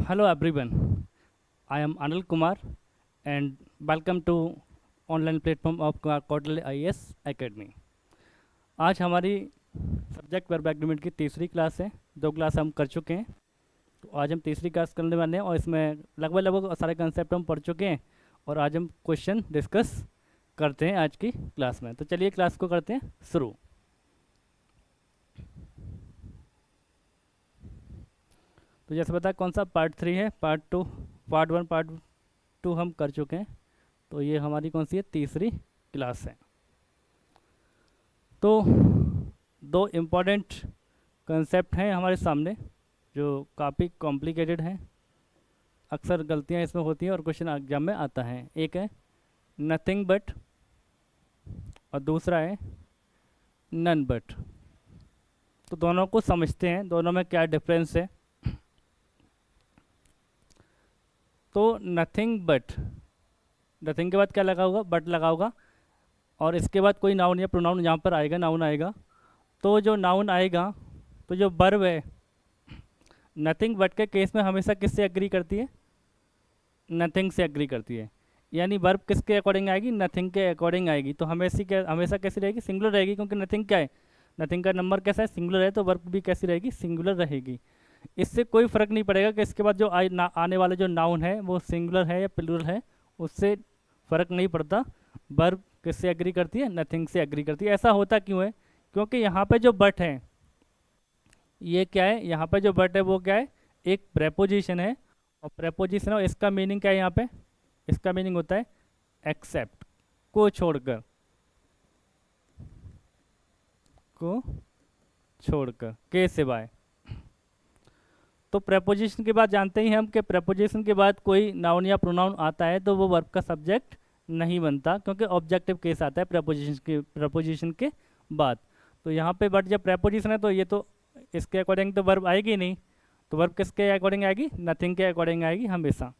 Hello everyone, I am Anil Kumar and welcome to online platform of quarterly IAS academy. आज हमारी subject verb agreement की तीसरी class है। 2 class हम कर चुके हैं, तो आज हम तीसरी क्लास करने वाले हैं और इसमें लगभग सारे कंसेप्ट हम पढ़ चुके हैं और आज हम क्वेश्चन डिस्कस करते हैं आज की क्लास में। तो चलिए क्लास को करते हैं शुरू। तो जैसे बताया कौन सा पार्ट 3 है, पार्ट 2, पार्ट 1, पार्ट 2 हम कर चुके हैं। तो ये हमारी कौन सी है, तीसरी क्लास है। तो 2 इम्पॉर्टेंट कंसेप्ट हैं हमारे सामने जो काफ़ी कॉम्प्लिकेटेड हैं, अक्सर गलतियां इसमें होती हैं और क्वेश्चन एग्जाम में आता है। एक है नथिंग बट और दूसरा है नन बट। तो दोनों को समझते हैं, दोनों में क्या डिफरेंस है। तो नथिंग बट, नथिंग के बाद क्या लगा होगा, बट लगा होगा और इसके बाद कोई नाउन या प्रोनाउन यहाँ पर आएगा, नाउन आएगा। तो जो नाउन आएगा, तो जो वर्ब है नथिंग बट के केस में हमेशा किससे एग्री करती है, नथिंग से एग्री करती है। यानी वर्ब किसके अकॉर्डिंग आएगी, नथिंग के अकॉर्डिंग आएगी। तो हमेशा कैसी रहेगी, सिंगुलर रहेगी, क्योंकि नथिंग क्या है, नथिंग का नंबर कैसा है, सिंगुलर है। तो वर्ब भी कैसी रहेगी, सिंगुलर रहेगी। इससे कोई फ़र्क नहीं पड़ेगा कि इसके बाद जो आने वाले जो नाउन है वो सिंगुलर है या प्लूरल है, उससे फ़र्क नहीं पड़ता। वर्ब किससे एग्री करती है, नथिंग से एग्री करती है। ऐसा होता क्यों है, क्योंकि यहाँ पे जो बट है ये क्या है, यहाँ पे जो बट है वो क्या है, एक प्रेपोजिशन है। और प्रेपोजिशन है, इसका मीनिंग क्या है यहाँ पे, इसका मीनिंग होता है एक्सेप्ट, को छोड़कर, को छोड़कर, के सिवाय। तो प्रेपोजिशन के बाद जानते ही हम कि प्रेपोजिशन के बाद कोई नाउन या प्रोनाउन आता है तो वो वर्ब का सब्जेक्ट नहीं बनता, क्योंकि ऑब्जेक्टिव केस आता है प्रेपोजिशन के बाद। तो यहाँ पे बट जब प्रेपोजिशन है तो ये तो इसके अकॉर्डिंग तो वर्ब आएगी नहीं, तो वर्ब किसके अकॉर्डिंग आएगी, नथिंग के अकॉर्डिंग आएगी हमेशा।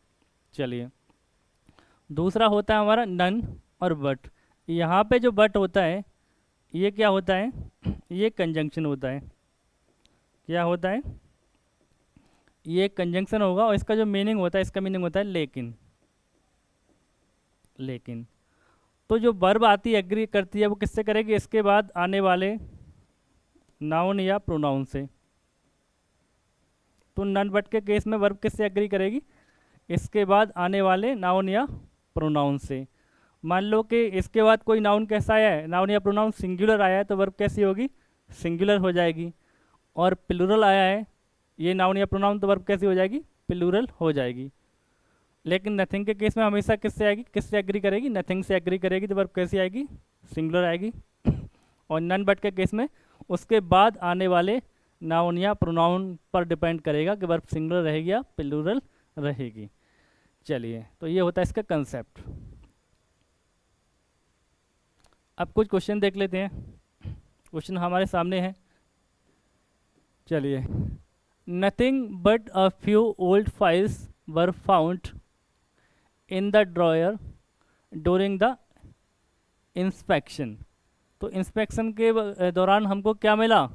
चलिए दूसरा होता है हमारा नन और बट। यहाँ पे जो बट होता है ये क्या होता है, ये कंजंक्शन होता है। क्या होता है, ये कंजंक्शन होगा और इसका जो मीनिंग होता है, इसका मीनिंग होता है लेकिन। लेकिन तो जो वर्ब आती है, एग्री करती है, वो किससे करेगी, इसके बाद आने वाले नाउन या प्रोनाउन से। तो नन बट के केस में वर्ब किससे एग्री करेगी, इसके बाद आने वाले नाउन या प्रोनाउन से। मान लो कि इसके बाद कोई नाउन कैसा आया है, नाउन या प्रोनाउन सिंगुलर आया है, तो वर्ब कैसी होगी, सिंगुलर हो जाएगी। और प्लूरल आया है ये नाउन या प्रोनाउन, तो वर्ब कैसी हो जाएगी, प्लूरल हो जाएगी। लेकिन नथिंग के केस में हमेशा किससे आएगी, किससे एग्री करेगी, नथिंग से एग्री करेगी, तो वर्ब कैसी आएगी, सिंगुलर आएगी। और नन बट के केस में उसके बाद आने वाले नाउन या प्रोनाउन पर डिपेंड करेगा कि वर्ब सिंगुलर रहेगी या प्लूरल रहेगी। चलिए तो ये होता है इसका कंसेप्ट। अब कुछ क्वेश्चन देख लेते हैं, क्वेश्चन हमारे सामने है। चलिए, nothing but a few old files were found in the dryer during the inspection. तो इंस्पेक्शन के दौरान हमको क्या मिला,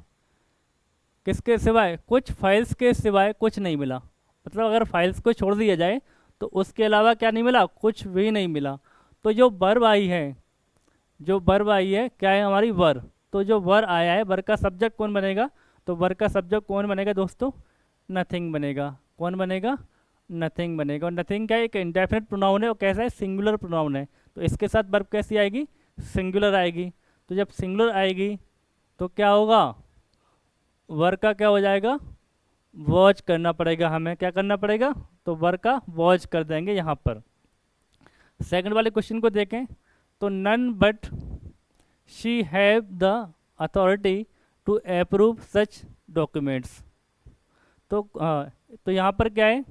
किसके सिवाय, कुछ फाइल्स के सिवाय कुछ नहीं मिला। मतलब अगर फाइल्स को छोड़ दिया जाए तो उसके अलावा क्या नहीं मिला, कुछ भी नहीं मिला। तो जो वर्ब आई है, जो वर्ब आई है क्या है हमारी, वर। तो जो वर आया है, वर का सब्जेक्ट कौन बनेगा, तो वर का सब्जेक्ट कौन बनेगा दोस्तों, नथिंग बनेगा। कौन बनेगा, नथिंग बनेगा। और नथिंग क्या है, एक इंडेफिनिट प्रोनाउन है और कैसा है, सिंगुलर प्रोनाउन है। तो इसके साथ वर्ब कैसी आएगी, सिंगुलर आएगी। तो जब सिंगुलर आएगी तो क्या होगा, वर्ब का क्या हो जाएगा, वॉच करना पड़ेगा हमें। क्या करना पड़ेगा, तो वर्ब का वॉच कर देंगे यहाँ पर। सेकंड वाले क्वेश्चन को देखें तो none but she have the authority to approve such documents. तो यहाँ पर क्या है,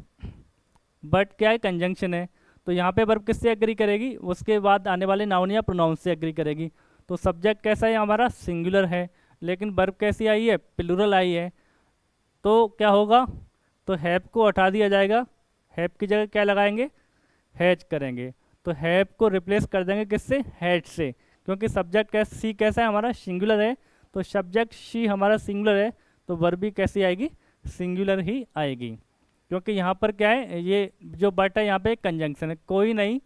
बट क्या है, कंजंक्शन है। तो यहाँ पे वर्ब किससे एग्री करेगी, उसके बाद आने वाले नाउन या प्रोनाउन से एग्री करेगी। तो सब्जेक्ट कैसा है हमारा, सिंगुलर है, लेकिन वर्ब कैसी आई है, प्लूरल आई है। तो क्या होगा, तो हैव को हटा दिया जाएगा, हैव की जगह क्या लगाएंगे, हैज करेंगे। तो हैव को रिप्लेस कर देंगे किससे, हैड से, क्योंकि सब्जेक्ट सी कैसा है हमारा, सिंगुलर है। तो सब्जेक्ट शी हमारा सिंगुलर है, तो वर्ब भी कैसी आएगी, सिंगुलर ही आएगी, क्योंकि यहाँ पर क्या है, ये जो बट है यहाँ पे कंजंक्शन है, कोई नहीं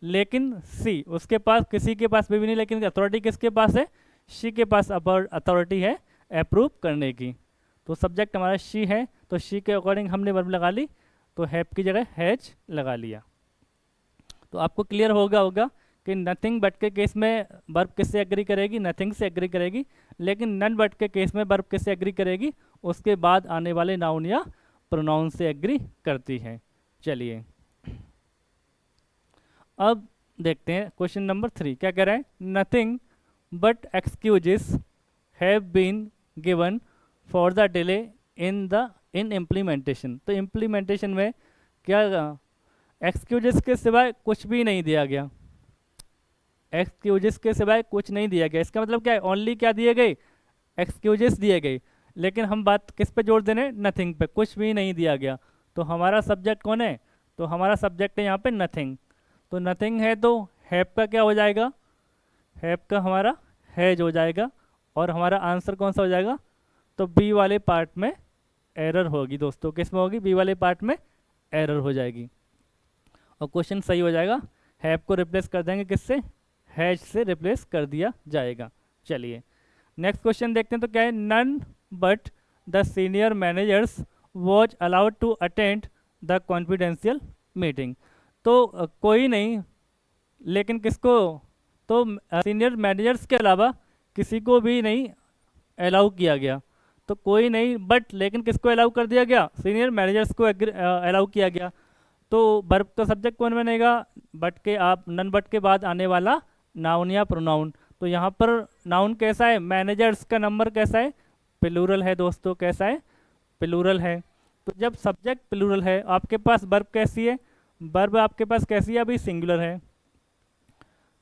लेकिन सी, उसके पास, किसी के पास भी नहीं, लेकिन अथॉरिटी किसके पास है, शी के पास अथॉरिटी है अप्रूव करने की। तो सब्जेक्ट हमारा शी है, तो शी के अकॉर्डिंग हमने वर्ब लगा ली, तो हैव की जगह हैज लगा लिया। तो आपको क्लियर होगा कि नथिंग बट के केस में वर्ब किससे एग्री करेगी, नथिंग से एग्री करेगी, लेकिन नन बट के केस में वर्ब किससे एग्री करेगी, उसके बाद आने वाले नाउन या प्रोनाउन से एग्री करती है। चलिए अब देखते हैं क्वेश्चन नंबर 3 क्या कह रहा है, nothing but excuses have been given for the delay in implementation. तो इम्प्लीमेंटेशन में क्या, एक्सक्यूजेस के सिवाय कुछ भी नहीं दिया गया, एक्सक्यूजेस के सिवाय कुछ नहीं दिया गया। इसका मतलब क्या है, ओनली क्या दिए गए, एक्सक्यूजेस दिए गए, लेकिन हम बात किस पे जोड़ दे रहे हैं, नथिंग पे, कुछ भी नहीं दिया गया। तो हमारा सब्जेक्ट कौन है, तो हमारा सब्जेक्ट है यहाँ पे नथिंग। तो नथिंग है तो हैव का क्या हो जाएगा, हैव का हमारा हैज हो जाएगा, और हमारा आंसर कौन सा हो जाएगा, तो बी वाले पार्ट में एरर होगी दोस्तों, किस में होगी, बी वाले पार्ट में एरर हो जाएगी, और क्वेश्चन सही हो जाएगा। हैव को रिप्लेस कर देंगे किससे, हैज से रिप्लेस कर दिया जाएगा। चलिए नेक्स्ट क्वेश्चन देखते हैं, तो क्या है, none but the senior managers was allowed to attend the confidential meeting. तो कोई नहीं, लेकिन किसको, तो सीनियर मैनेजर्स के अलावा किसी को भी नहीं अलाउ किया गया। तो कोई नहीं बट, लेकिन किसको अलाउ कर दिया गया, सीनियर मैनेजर्स को अलाउ किया गया। तो वर्ब का सब्जेक्ट कौन बनेगा, बट के, आप नन बट के बाद आने वाला नाउन या प्रोनाउन। तो यहाँ पर नाउन कैसा है, मैनेजर्स का नंबर कैसा है, प्लूरल है दोस्तों, कैसा है, प्लूरल है। तो जब सब्जेक्ट प्लूरल है, आपके पास वर्ब कैसी है, वर्ब आपके पास कैसी है, अभी सिंगुलर है,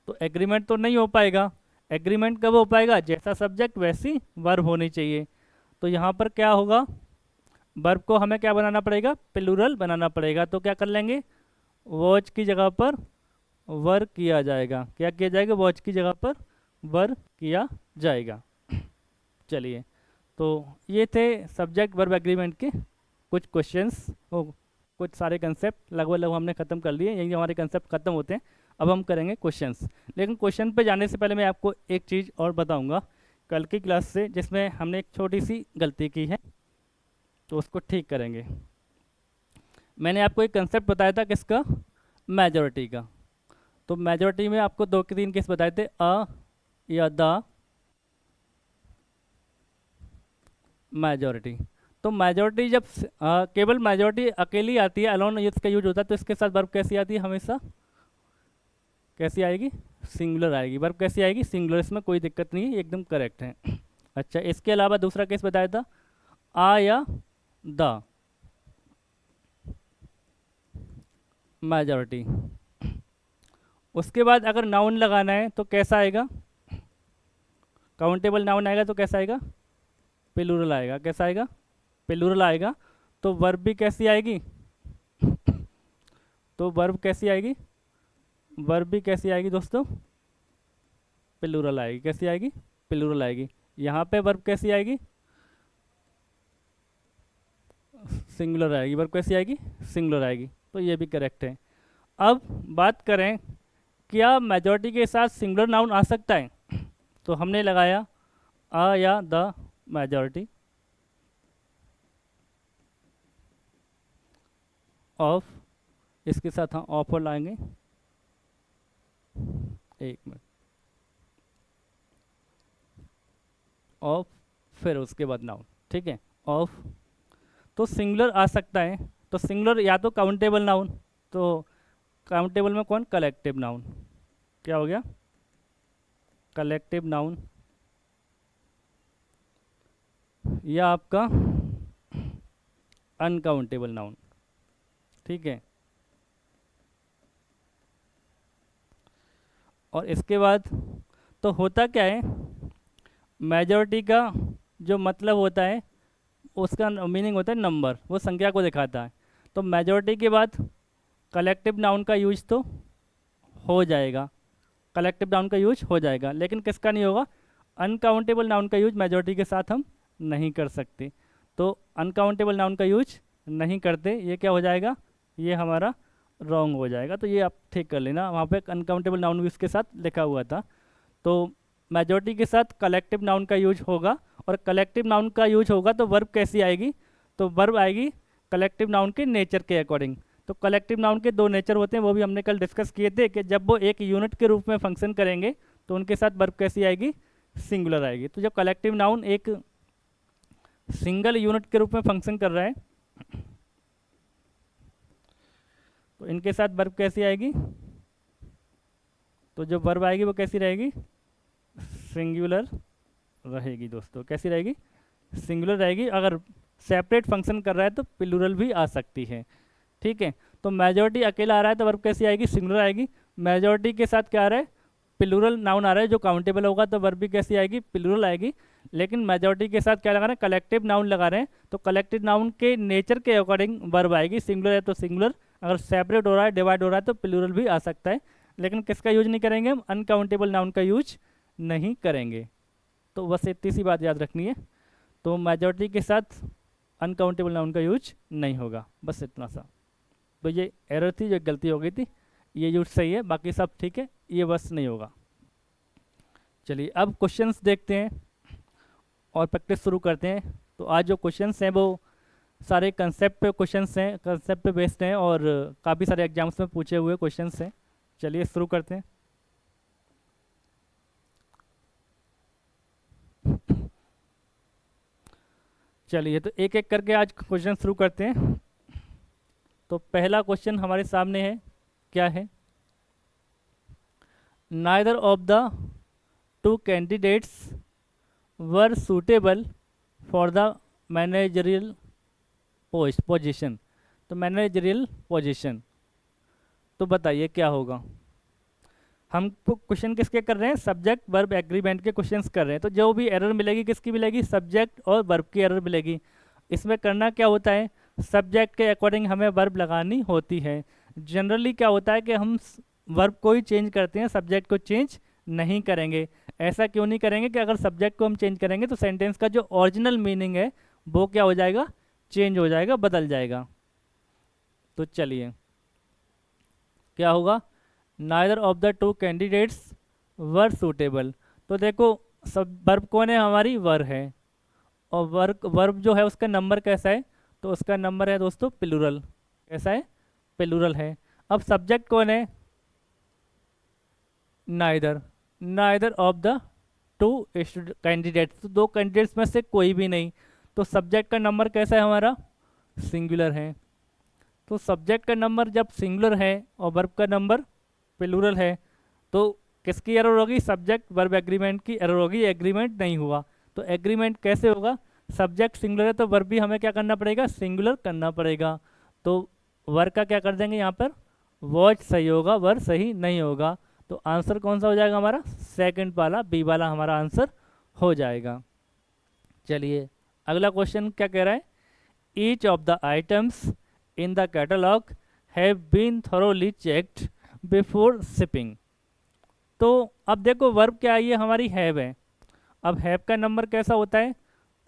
तो एग्रीमेंट तो नहीं हो पाएगा। एग्रीमेंट कब हो पाएगा, जैसा सब्जेक्ट वैसी वर्ब होनी चाहिए। तो यहाँ पर क्या होगा, वर्ब को हमें क्या बनाना पड़ेगा, प्लूरल बनाना पड़ेगा। तो क्या कर लेंगे, वॉच की जगह पर वर किया जाएगा, क्या किया जाएगा, वॉच की जगह पर वर किया जाएगा। चलिए तो ये थे सब्जेक्ट वर्ब एग्रीमेंट के कुछ क्वेश्चंस, कुछ सारे कंसेप्ट लगभग हमने ख़त्म कर लिए, यही हमारे कंसेप्ट ख़त्म होते हैं। अब हम करेंगे क्वेश्चंस, लेकिन क्वेश्चन पे जाने से पहले मैं आपको एक चीज़ और बताऊंगा कल की क्लास से, जिसमें हमने एक छोटी सी गलती की है, तो उसको ठीक करेंगे। मैंने आपको एक कंसेप्ट बताया था किसका, मेजॉरिटी का। तो मेजॉरिटी में आपको 2 के 3 केस बताए थे, अ या द मेजॉरिटी। तो मेजॉरिटी जब केवल मेजॉरिटी अकेली आती है, अलोन इसका यूज होता है, तो इसके साथ वर्ब कैसी आती है, हमेशा कैसी आएगी, सिंगुलर आएगी। वर्ब कैसी आएगी, सिंगुलर, इसमें कोई दिक्कत नहीं है, एकदम करेक्ट है। अच्छा, इसके अलावा दूसरा केस बताया था, आ या द मेजॉरिटी। उसके बाद अगर नाउन लगाना है तो कैसा आएगा, काउंटेबल नाउन आएगा तो कैसा आएगा, प्लूरल आएगा, कैसा आएगा, प्लूरल आएगा। तो वर्ब भी कैसी आएगी, तो वर्ब कैसी आएगी, वर्ब भी कैसी आएगी दोस्तों, प्लूरल आएगी, कैसी आएगी, प्लूरल आएगी। यहाँ पे वर्ब कैसी आएगी, सिंगुलर आएगी, वर्ब कैसी आएगी, सिंगुलर आएगी। तो ये भी करेक्ट है। अब बात करें क्या मेजॉरिटी के साथ सिंगुलर नाउन आ सकता है, तो हमने लगाया आ या द मेजॉरिटी ऑफ, इसके साथ हम ऑफर लाएंगे, एक मिनट, ऑफ, फिर उसके बाद नाउन, ठीक है, ऑफ। तो सिंगुलर आ सकता है, तो सिंगुलर या तो काउंटेबल नाउन, तो काउंटेबल में कौन, कलेक्टिव नाउन, क्या हो गया, कलेक्टिव नाउन, या आपका अनकाउंटेबल नाउन, ठीक है। और इसके बाद तो होता क्या है, मेजॉरिटी का जो मतलब होता है, उसका मीनिंग होता है नंबर, वो संख्या को दिखाता है। तो मेजॉरिटी के बाद कलेक्टिव नाउन का यूज तो हो जाएगा, कलेक्टिव नाउन का यूज हो जाएगा, लेकिन किसका नहीं होगा, अनकाउंटेबल नाउन का यूज मेजॉरिटी के साथ हम नहीं कर सकते। तो अनकाउंटेबल नाउन का यूज नहीं करते, ये क्या हो जाएगा, ये हमारा रॉन्ग हो जाएगा। तो ये आप ठीक कर लेना, वहाँ पे अनकाउंटेबल नाउन भी उसके साथ लिखा हुआ था। तो मेजॉरिटी के साथ कलेक्टिव नाउन का यूज होगा, और कलेक्टिव नाउन का यूज होगा तो वर्ब कैसी आएगी, तो वर्ब आएगी कलेक्टिव नाउन के नेचर के अकॉर्डिंग। तो कलेक्टिव नाउन के दो नेचर होते हैं, वो भी हमने कल डिस्कस किए थे कि जब वो एक यूनिट के रूप में फंक्शन करेंगे तो उनके साथ वर्ब कैसी आएगी, सिंगुलर आएगी। तो जब कलेक्टिव नाउन एक सिंगल यूनिट के रूप में फंक्शन कर रहा है तो इनके साथ वर्ब कैसी आएगी, तो जो वर्ब आएगी वो कैसी रहेगी, सिंगुलर रहेगी दोस्तों। कैसी रहेगी, सिंगुलर रहेगी। अगर सेपरेट फंक्शन कर रहा है तो प्लूरल भी आ सकती है, ठीक है। तो मेजॉरिटी अकेला आ रहा है तो वर्ब कैसी आएगी, सिंगुलर आएगी। मेजॉरिटी के साथ क्या आ रहा है, प्लूरल नाउन आ रहा है जो काउंटेबल होगा तो वर्ब भी कैसी आएगी, प्लूरल आएगी। लेकिन मेजॉरिटी के साथ क्या लगा रहे हैं, कलेक्टिव नाउन लगा रहे हैं, तो कलेक्टिव नाउन के नेचर के अकॉर्डिंग वर्ब आएगी। सिंगुलर है तो सिंगुलर, अगर सेपरेट हो रहा है, डिवाइड हो रहा है तो प्लूरल भी आ सकता है। लेकिन किसका यूज नहीं करेंगे हम, अनकाउंटेबल नाउन का यूज नहीं करेंगे। तो बस इतनी सी बात याद रखनी है। तो मेजॉरिटी के साथ अनकाउंटेबल नाउन का यूज नहीं होगा, बस इतना सा। तो ये एरर थी, जो गलती हो गई थी, ये यूज सही है, बाकी सब ठीक है, ये बस नहीं होगा। चलिए अब क्वेश्चंस देखते हैं और प्रैक्टिस शुरू करते हैं। तो आज जो क्वेश्चंस हैं वो सारे कंसेप्ट पे क्वेश्चंस हैं, कंसेप्ट पे बेस्ड हैं, और काफ़ी सारे एग्जाम्स में पूछे हुए क्वेश्चंस हैं। चलिए शुरू करते हैं। चलिए तो एक एक करके आज क्वेश्चन शुरू करते हैं। तो पहला क्वेश्चन हमारे सामने है, क्या है, neither of the two candidates were suitable for the managerial position. तो मैनेजरियल पोजीशन, तो बताइए क्या होगा। हम क्वेश्चन किसके कर रहे हैं, सब्जेक्ट वर्ब एग्रीमेंट के क्वेश्चंस कर रहे हैं। तो जो भी एरर मिलेगी किसकी मिलेगी, सब्जेक्ट और वर्ब की एरर मिलेगी। इसमें करना क्या होता है, सब्जेक्ट के अकॉर्डिंग हमें वर्ब लगानी होती है। जनरली क्या होता है कि हम वर्ब को ही चेंज करते हैं, सब्जेक्ट को चेंज नहीं करेंगे। ऐसा क्यों नहीं करेंगे कि अगर सब्जेक्ट को हम चेंज करेंगे तो सेंटेंस का जो ओरिजिनल मीनिंग है वो क्या हो जाएगा, चेंज हो जाएगा, बदल जाएगा। तो चलिए क्या होगा, neither of the two candidates were suitable. तो देखो सब वर्ब कौन है, हमारी वर है, और वर्ब जो है उसका नंबर कैसा है, तो उसका नंबर है दोस्तों प्लूरल। कैसा है, प्लूरल है। अब सब्जेक्ट कौन है, neither of the two candidates, तो दो कैंडिडेट्स में से कोई भी नहीं। तो सब्जेक्ट का नंबर कैसा है हमारा, सिंगुलर है। तो सब्जेक्ट का नंबर जब सिंगुलर है और वर्ब का नंबर प्लूरल है तो किसकी एरर होगी, सब्जेक्ट वर्ब एग्रीमेंट की एरर होगी, एग्रीमेंट नहीं हुआ। तो एग्रीमेंट कैसे होगा, सब्जेक्ट सिंगुलर है तो वर्ब भी हमें क्या करना पड़ेगा, सिंगुलर करना पड़ेगा। तो वर्ब का क्या कर देंगे यहाँ पर, वॉच सही होगा, वर्ब सही नहीं होगा। तो आंसर कौन सा हो जाएगा हमारा, सेकंड वाला, बी वाला हमारा आंसर हो जाएगा। चलिए अगला क्वेश्चन क्या कह रहा है, each of the items in the catalogue have been thoroughly checked before shipping. तो अब देखो वर्ब क्या है, ये हमारी हैव है। अब हैव का नंबर कैसा होता है,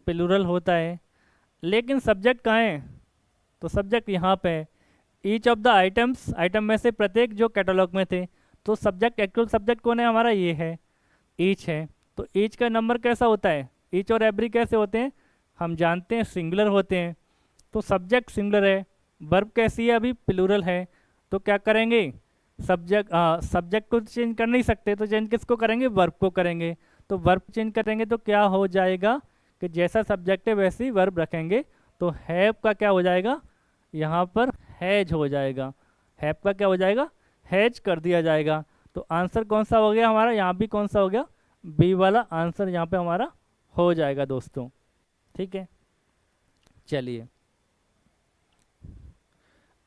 प्लूरल होता है। लेकिन सब्जेक्ट कहाँ है, तो सब्जेक्ट यहाँ पे है। Each of the items, item में से प्रत्येक जो कैटलॉग में थे, तो सब्जेक्ट, एक्चुअल सब्जेक्ट कौन है हमारा, ये है, ईच है। तो ईच का नंबर कैसा होता है, ईच और एवरी कैसे होते हैं, हम जानते हैं सिंगुलर होते हैं। तो सब्जेक्ट सिंगुलर है, वर्ब कैसी है, अभी प्लूरल है। तो क्या करेंगे, सब्जेक्ट को चेंज कर नहीं सकते, तो चेंज किसको करेंगे, वर्ब को करेंगे। तो वर्ब चेंज करेंगे तो क्या हो जाएगा कि जैसा सब्जेक्ट है वैसे ही वर्ब रखेंगे। तो हैव का क्या हो जाएगा, यहाँ पर हैज हो जाएगा। हैव का क्या हो जाएगा, हैज कर दिया जाएगा। तो आंसर कौन सा हो गया हमारा, यहाँ भी कौन सा हो गया, बी वाला आंसर यहाँ पे हमारा हो जाएगा दोस्तों। ठीक है, चलिए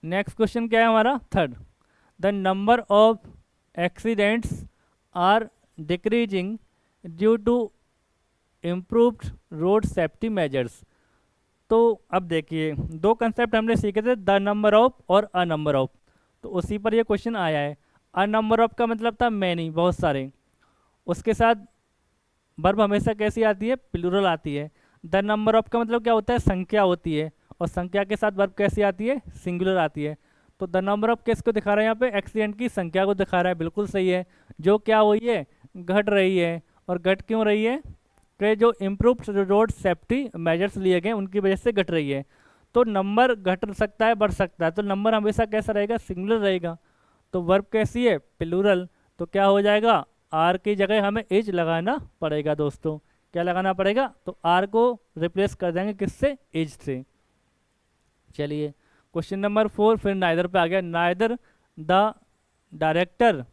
नेक्स्ट क्वेश्चन क्या है हमारा, third, the number of accidents are decreasing due to improved road safety measures. तो अब देखिए दो कंसेप्ट हमने सीखे थे, द नंबर ऑफ और अ नंबर ऑफ। तो उसी पर ये क्वेश्चन आया है। अ नंबर ऑफ का मतलब था मैनी, बहुत सारे। उसके साथ वर्ब हमेशा कैसी आती है, प्लूरल आती है। द नंबर ऑफ का मतलब क्या होता है, संख्या होती है। और संख्या के साथ वर्ब कैसी आती है, सिंगुलर आती है। तो द नंबर ऑफ किसको दिखा रहा है यहाँ पे, एक्सीडेंट की संख्या को दिखा रहा है, बिल्कुल सही है। जो क्या हुई है, घट रही है। और घट क्यों रही है, कि जो इम्प्रूव रोड सेफ्टी मेजर्स लिए गए उनकी वजह से घट रही है। तो नंबर घट सकता है, बढ़ सकता है, तो नंबर हमेशा कैसा रहेगा, सिंगुलर रहेगा। तो वर्ब कैसी है, प्लूरल। तो क्या हो जाएगा, आर की जगह हमें एज लगाना पड़ेगा दोस्तों। क्या लगाना पड़ेगा, तो आर को रिप्लेस कर देंगे किससे, एज से। चलिए क्वेश्चन नंबर 4 फिर नाइदर पे आ गया। Neither the director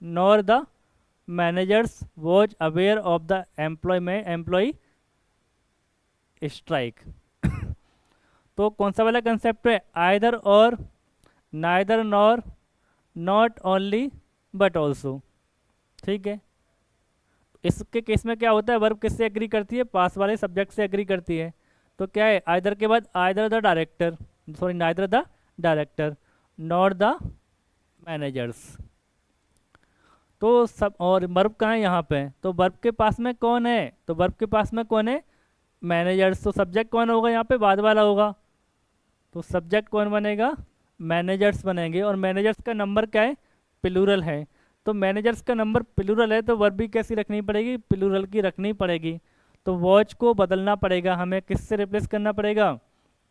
nor the managers was aware of the employee strike. तो कौन सा वाला कंसेप्ट है, either or, neither nor, not only but also. ठीक है, इसके केस में क्या होता है, वर्ब किससे एग्री करती है, पास वाले सब्जेक्ट से एग्री करती है। तो क्या है, आइदर के बाद either the director, sorry neither the director not the managers. तो सब, और वर्ब कहाँ है यहाँ पे, तो वर्ब के पास में कौन है, तो वर्ब के पास में कौन है, मैनेजर्स। तो सब्जेक्ट कौन होगा यहाँ पे, बाद वाला होगा। तो सब्जेक्ट कौन बनेगा, मैनेजर्स बनेंगे। और मैनेजर्स का नंबर क्या है, प्लूरल है। तो मैनेजर्स का नंबर प्लूरल है, तो वर्ब भी कैसी रखनी पड़ेगी, प्लूरल की रखनी पड़ेगी। तो वॉच को बदलना पड़ेगा हमें, किससे रिप्लेस करना पड़ेगा,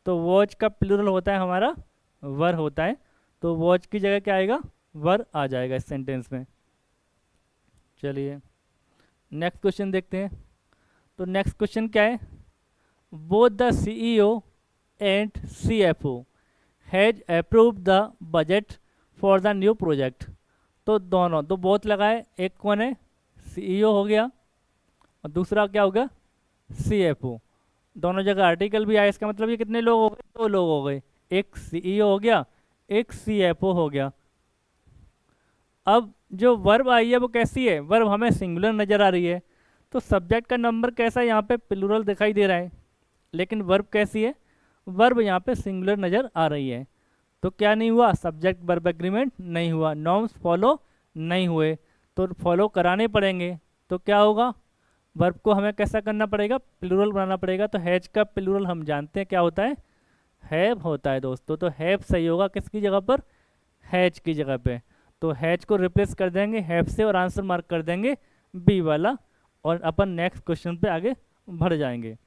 तो वॉच का प्लूरल होता है हमारा वर होता है। तो वॉच की जगह क्या आएगा, वर आ जाएगा इस सेंटेंस में। चलिए नेक्स्ट क्वेश्चन देखते हैं। तो नेक्स्ट क्वेश्चन क्या है, both the CEO and CFO has approved the budget for the new project. तो दोनों, तो बोथ लगाए, एक कौन है, CEO हो गया और दूसरा क्या होगा, CFO। दोनों जगह आर्टिकल भी आया, इसका मतलब ये कितने लोग हो गए, दो लोग हो गए, एक CEO हो गया, एक CFO हो गया। अब जो वर्ब आई है वो कैसी है, वर्ब हमें सिंगुलर नज़र आ रही है। तो सब्जेक्ट का नंबर कैसा है, यहाँ पे प्लूरल दिखाई दे रहा है, लेकिन वर्ब कैसी है, वर्ब यहाँ पे सिंगुलर नज़र आ रही है। तो क्या नहीं हुआ, सब्जेक्ट वर्ब एग्रीमेंट नहीं हुआ, नॉर्म्स फॉलो नहीं हुए, तो फॉलो कराने पड़ेंगे। तो क्या होगा, वर्ब को हमें कैसा करना पड़ेगा, प्लूरल बनाना पड़ेगा। तो हैज का प्लूरल हम जानते हैं क्या होता है, हैव होता है दोस्तों। तो हैव सही होगा किसकी जगह पर, हैज की जगह पे। तो हैज को रिप्लेस कर देंगे हैव से और आंसर मार्क कर देंगे बी वाला, और अपन नेक्स्ट क्वेश्चन पे आगे बढ़ जाएंगे।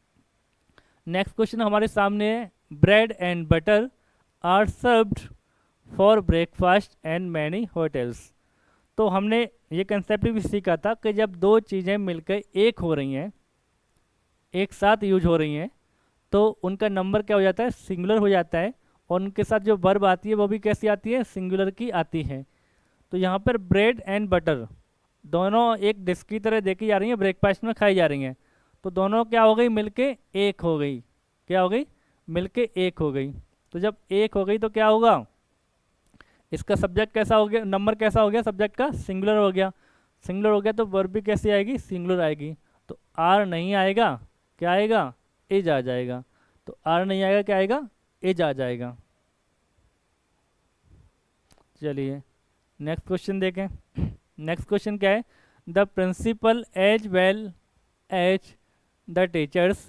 नेक्स्ट क्वेश्चन हमारे सामने है, bread and butter are served for breakfast and many hotels. तो हमने ये कंसेप्ट भी सीखा था कि जब दो चीज़ें मिलकर एक हो रही हैं, एक साथ यूज हो रही हैं, तो उनका नंबर क्या हो जाता है, सिंगुलर हो जाता है। और उनके साथ जो वर्ब आती है वो भी कैसी आती है, सिंगुलर की आती है। तो यहाँ पर ब्रेड एंड बटर दोनों एक डिश की तरह देखी जा रही हैं, ब्रेकफास्ट में खाई जा रही हैं। तो दोनों क्या हो गई, मिलके एक हो गई, क्या हो गई, मिलके एक हो गई। तो जब एक हो गई तो क्या होगा, इसका सब्जेक्ट कैसा हो गया, नंबर कैसा हो गया, सब्जेक्ट का सिंगुलर हो गया। सिंगुलर हो गया तो वर्ब भी कैसी आएगी, सिंगुलर आएगी। तो आर नहीं आएगा, क्या आएगा, एज आ जाएगा। तो आर नहीं आएगा, क्या आएगा, एज आ जाएगा। चलिए नेक्स्ट क्वेश्चन देखें। नेक्स्ट क्वेश्चन क्या है, the principal as well as the teachers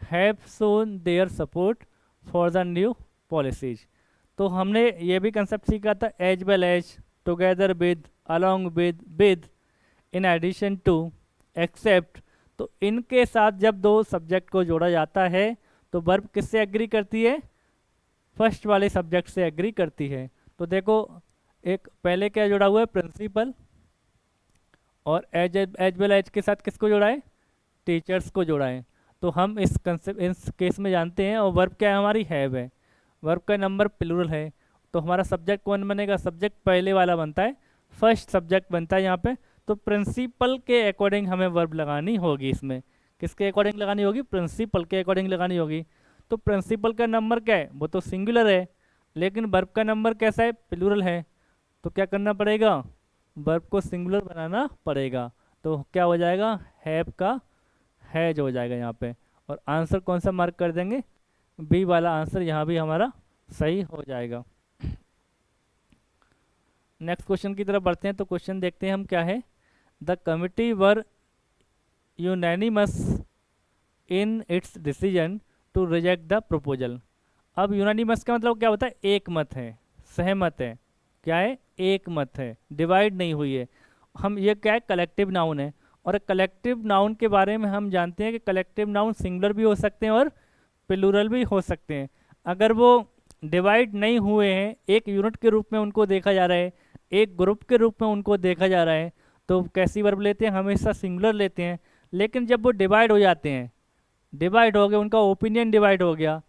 have shown their support for the new policies. तो हमने ये भी कंसेप्ट सीखा था, as well as, together with, along with, in addition to, except. तो इनके साथ जब दो सब्जेक्ट को जोड़ा जाता है तो वर्ब किससे एग्री करती है, फर्स्ट वाले सब्जेक्ट से एग्री करती है। तो देखो एक पहले क्या जुड़ा हुआ है, प्रिंसिपल, और एज वेल एज के साथ किसको जोड़ा है, टीचर्स को जोड़ा है। तो हम इस कंसेप्ट इस केस में जानते हैं, और वर्ब क्या है हमारी, हैव है। वर्ब का नंबर प्लूरल है, तो हमारा सब्जेक्ट कौन बनेगा, सब्जेक्ट पहले वाला बनता है, फर्स्ट सब्जेक्ट बनता है यहाँ पे। तो प्रिंसिपल के अकॉर्डिंग हमें वर्ब लगानी होगी, इसमें किसके अकॉर्डिंग लगानी होगी, प्रिंसिपल के अकॉर्डिंग लगानी होगी। तो प्रिंसिपल का नंबर क्या है, वो तो सिंगुलर है, लेकिन वर्ब का नंबर कैसा है, प्लूरल है। तो क्या करना पड़ेगा, वर्ब को सिंगुलर बनाना पड़ेगा। तो क्या हो जाएगा, हैव का हैज हो जाएगा यहाँ पे। और आंसर कौन सा मार्क कर देंगे, बी वाला आंसर यहाँ भी हमारा सही हो जाएगा। नेक्स्ट क्वेश्चन की तरफ बढ़ते हैं। तो क्वेश्चन देखते हैं हम क्या है, the committee were unanimous in its decision to reject the proposal. अब यूनानिमस का मतलब क्या होता है, एक मत है, सहमत है, क्या है, एक मत है, डिवाइड नहीं हुई है। हम ये क्या है, कलेक्टिव नाउन है। और कलेक्टिव नाउन के बारे में हम जानते हैं कि कलेक्टिव नाउन सिंगुलर भी हो सकते हैं और प्लूरल भी हो सकते हैं। अगर वो डिवाइड नहीं हुए हैं, एक यूनिट के रूप में उनको देखा जा रहा है, एक ग्रुप के रूप में उनको देखा जा रहा है, तो कैसी वर्ब लेते हैं, हमेशा सिंगुलर लेते हैं। लेकिन जब वो डिवाइड हो जाते हैं, डिवाइड हो गए, उनका ओपिनियन डिवाइड हो गया,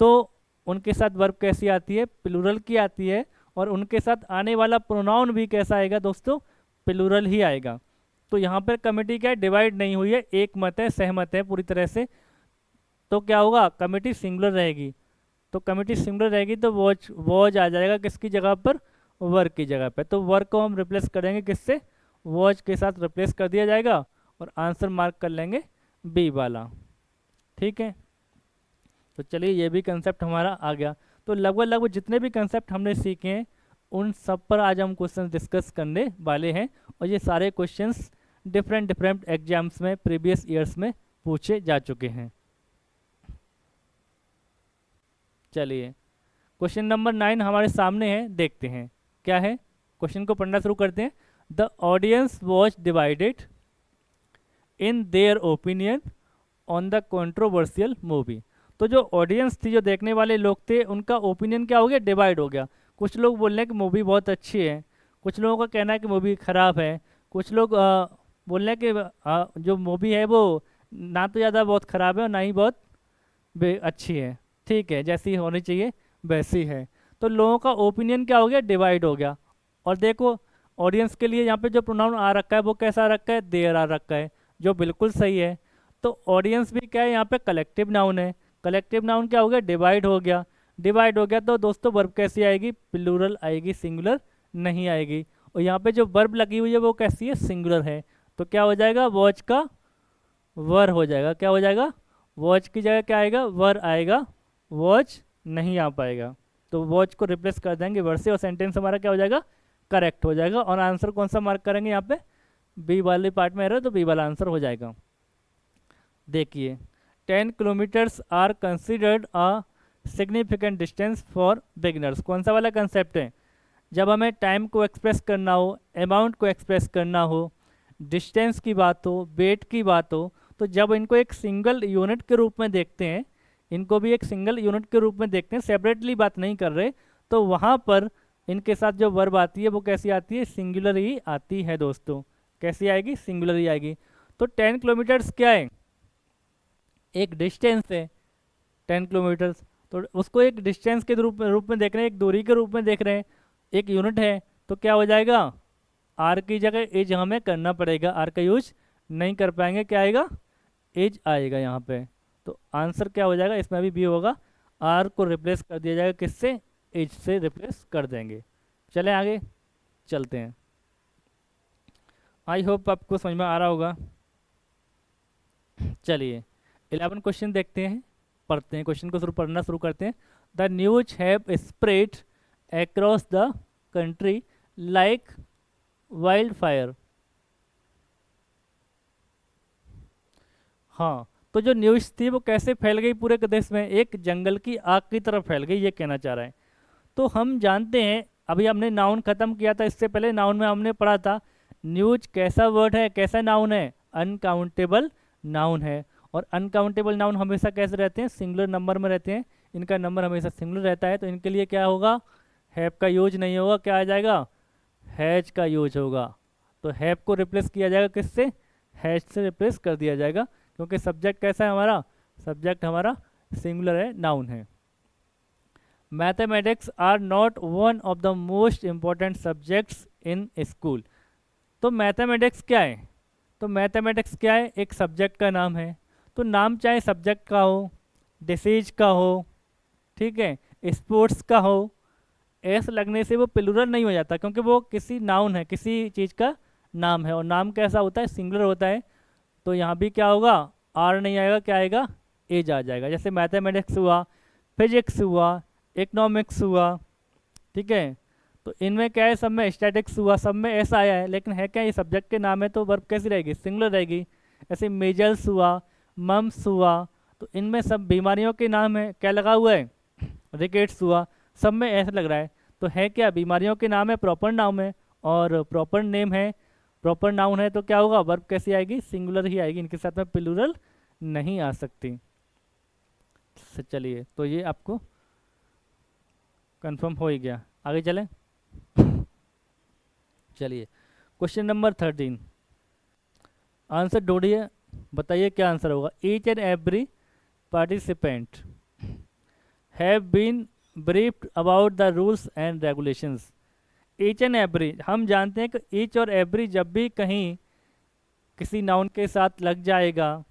तो उनके साथ वर्ब कैसी आती है, प्लूरल की आती है। और उनके साथ आने वाला प्रोनाउन भी कैसा आएगा दोस्तों, प्लूरल ही आएगा। तो यहाँ पर कमिटी क्या है, डिवाइड नहीं हुई है, एक मत है, सहमत है पूरी तरह से। तो क्या होगा, कमिटी सिंगुलर रहेगी। तो कमिटी सिंगुलर रहेगी तो वॉच वॉच आ जाएगा किसकी जगह पर, वर्क की जगह पे। तो वर्क को हम रिप्लेस करेंगे किससे, वॉच के साथ रिप्लेस कर दिया जाएगा और आंसर मार्क कर लेंगे बी वाला। ठीक है, तो चलिए ये भी कंसेप्ट हमारा आ गया। तो लगभग लगभग जितने भी कंसेप्ट हमने सीखे हैं उन सब पर आज हम क्वेश्चन डिस्कस करने वाले हैं। और ये सारे क्वेश्चंस डिफरेंट डिफरेंट एग्जाम्स में प्रीवियस ईयर्स में पूछे जा चुके हैं। चलिए क्वेश्चन नंबर 9 हमारे सामने है, देखते हैं क्या है। क्वेश्चन को पढ़ना शुरू करते हैं। The audience was divided in their opinion on the controversial movie. तो जो ऑडियंस थी, जो देखने वाले लोग थे, उनका ओपिनियन क्या हो गया, डिवाइड हो गया। कुछ लोग बोल रहे हैं कि मूवी बहुत अच्छी है, कुछ लोगों का कहना है कि मूवी ख़राब है, कुछ लोग बोल रहे हैं कि जो मूवी है वो ना तो ज़्यादा बहुत ख़राब है और ना ही बहुत अच्छी है। ठीक है, जैसी होनी चाहिए वैसी है। तो लोगों का ओपिनियन क्या हो गया, डिवाइड हो गया। और देखो ऑडियंस के लिए यहाँ पे जो प्रोनाउन आ रखा है वो कैसा आ रखा है, देयर आ रखा है, जो बिल्कुल सही है। तो ऑडियंस भी क्या है, यहाँ पे कलेक्टिव नाउन है। कलेक्टिव नाउन क्या हो गया, डिवाइड हो गया। डिवाइड हो गया तो दोस्तों वर्ब कैसी आएगी, प्लूरल आएगी, सिंगुलर नहीं आएगी। और यहाँ पे जो वर्ब लगी हुई है वो कैसी है, सिंगुलर है। तो क्या हो जाएगा, वॉच का वर हो जाएगा। क्या हो जाएगा, वॉच की जगह क्या आएगा, वर आएगा, वॉच नहीं आ पाएगा। तो वॉच को रिप्लेस कर देंगे वर से और सेंटेंस हमारा क्या हो जाएगा, करेक्ट हो जाएगा। और आंसर कौन सा मार्क करेंगे, यहाँ पे बी वाले पार्ट में एरर, तो बी वाला आंसर हो जाएगा। देखिए 10 kilometres are considered a significant distance for beginners. कौन सा वाला कंसेप्ट है, जब हमें टाइम को एक्सप्रेस करना हो, अमाउंट को एक्सप्रेस करना हो, डिस्टेंस की बात हो, वेट की बात हो, तो जब इनको एक सिंगल यूनिट के रूप में देखते हैं, इनको भी एक सिंगल यूनिट के रूप में देखते हैं, सेपरेटली बात नहीं कर रहे, तो वहाँ पर इनके साथ जो वर्ब आती है वो कैसी आती है, सिंगुलर ही आती है दोस्तों। कैसी आएगी, सिंगुलर ही आएगी। तो 10 किलोमीटर्स क्या है, एक डिस्टेंस है 10 किलोमीटर्स, तो उसको एक डिस्टेंस के रूप में देख रहे हैं, एक दूरी के रूप में देख रहे हैं, एक यूनिट है। तो क्या हो जाएगा, आर की जगह एज हमें करना पड़ेगा, आर का यूज नहीं कर पाएंगे, क्या आएगा, एज आएगा यहाँ पे। तो आंसर क्या हो जाएगा, इसमें भी बी होगा, आर को रिप्लेस कर दिया जाएगा किससे, एज से रिप्लेस कर देंगे। चलें आगे चलते हैं। आई होप आपको समझ में आ रहा होगा। चलिए 11 क्वेश्चन देखते हैं, पढ़ते हैं क्वेश्चन को, पढ़ना शुरू करते हैं। The news have spread across the country like wild fire. हाँ, तो जो न्यूज़ थी वो कैसे फैल गई पूरे देश में, एक जंगल की आग की तरह फैल गई, ये कहना चाह रहा है। तो हम जानते हैं, अभी हमने नाउन खत्म किया था, इससे पहले नाउन में हमने पढ़ा था न्यूज कैसा वर्ड है, कैसा नाउन है, अनकाउंटेबल नाउन है। और अनकाउंटेबल नाउन हमेशा कैसे रहते हैं, सिंगुलर नंबर में रहते हैं, इनका नंबर हमेशा सिंगुलर रहता है। तो इनके लिए क्या होगा, हैव का यूज नहीं होगा, क्या आ जाएगा, हैज का यूज होगा। तो हैव को रिप्लेस किया जाएगा किससे, हैज से रिप्लेस कर दिया जाएगा, क्योंकि सब्जेक्ट कैसा है हमारा, सब्जेक्ट हमारा सिंगुलर है, नाउन है। Mathematics are not one of the most important subjects in school. तो मैथमेटिक्स क्या है, तो मैथमेटिक्स क्या है, एक सब्जेक्ट का नाम है। तो नाम चाहे सब्जेक्ट का हो, डिसीज का हो, ठीक है, स्पोर्ट्स का हो, एस लगने से वो प्लूरल नहीं हो जाता, क्योंकि वो किसी नाउन है, किसी चीज़ का नाम है, और नाम कैसा होता है, सिंगुलर होता है। तो यहाँ भी क्या होगा, आर नहीं आएगा, क्या आएगा, एज आ जाएगा। जैसे मैथमेटिक्स हुआ, फिजिक्स हुआ, इकोनॉमिक्स हुआ, ठीक है। तो इनमें क्या है, सब में स्टैटिक्स हुआ, सब में ऐसा आया है, लेकिन है क्या, ये सब्जेक्ट के नाम है तो वर्ब कैसी रहेगी, सिंगुलर रहेगी। ऐसे मेजल्स हुआ, मम्स हुआ, तो इनमें सब बीमारियों के नाम है, क्या लगा हुआ है, रिकेट्स हुआ, सब में ऐसा लग रहा है। तो है क्या, बीमारियों के नाम है, प्रॉपर नाउन है, और प्रॉपर नेम है, प्रॉपर नाउन है, तो क्या होगा, वर्ब कैसी आएगी, सिंगुलर ही आएगी, इनके साथ में प्लूरल नहीं आ सकती। चलिए, तो ये आपको कंफर्म हो ही गया। आगे चलें। चलिए, क्वेश्चन नंबर 13, आंसर ढूंढिए, बताइए क्या आंसर होगा। Each and every participant have been briefed about the rules and regulations. Each and every, हम जानते हैं कि ईच और एवरी जब भी कहीं किसी नाउन के साथ लग जाएगा,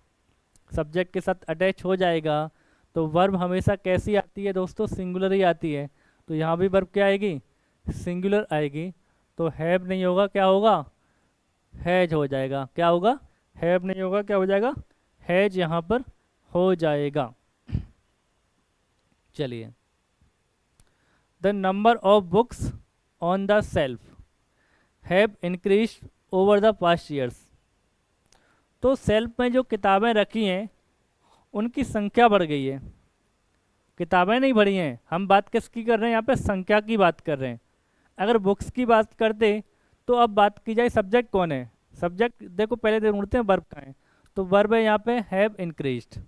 सब्जेक्ट के साथ अटैच हो जाएगा, तो वर्ब हमेशा कैसी आती है दोस्तों, सिंगुलर ही आती है। तो यहाँ भी वर्ब क्या आएगी, सिंगुलर आएगी। तो हैव नहीं होगा, क्या होगा, हैज हो जाएगा। क्या होगा, हैव नहीं होगा, क्या हो जाएगा, हैज यहाँ पर हो जाएगा। चलिए, the number of books on the self have increased over the past years. तो सेल्फ में जो किताबें रखी हैं उनकी संख्या बढ़ गई है, किताबें नहीं बढ़ी हैं। हम बात किसकी कर रहे हैं, यहाँ पे संख्या की बात कर रहे हैं। अगर बुक्स की बात करते तो अब बात की जाए सब्जेक्ट कौन है, सब्जेक्ट देखो पहले ढूंढते हैं वर्ब का है, तो वर्ब है यहाँ पे हैव इंक्रीज्ड।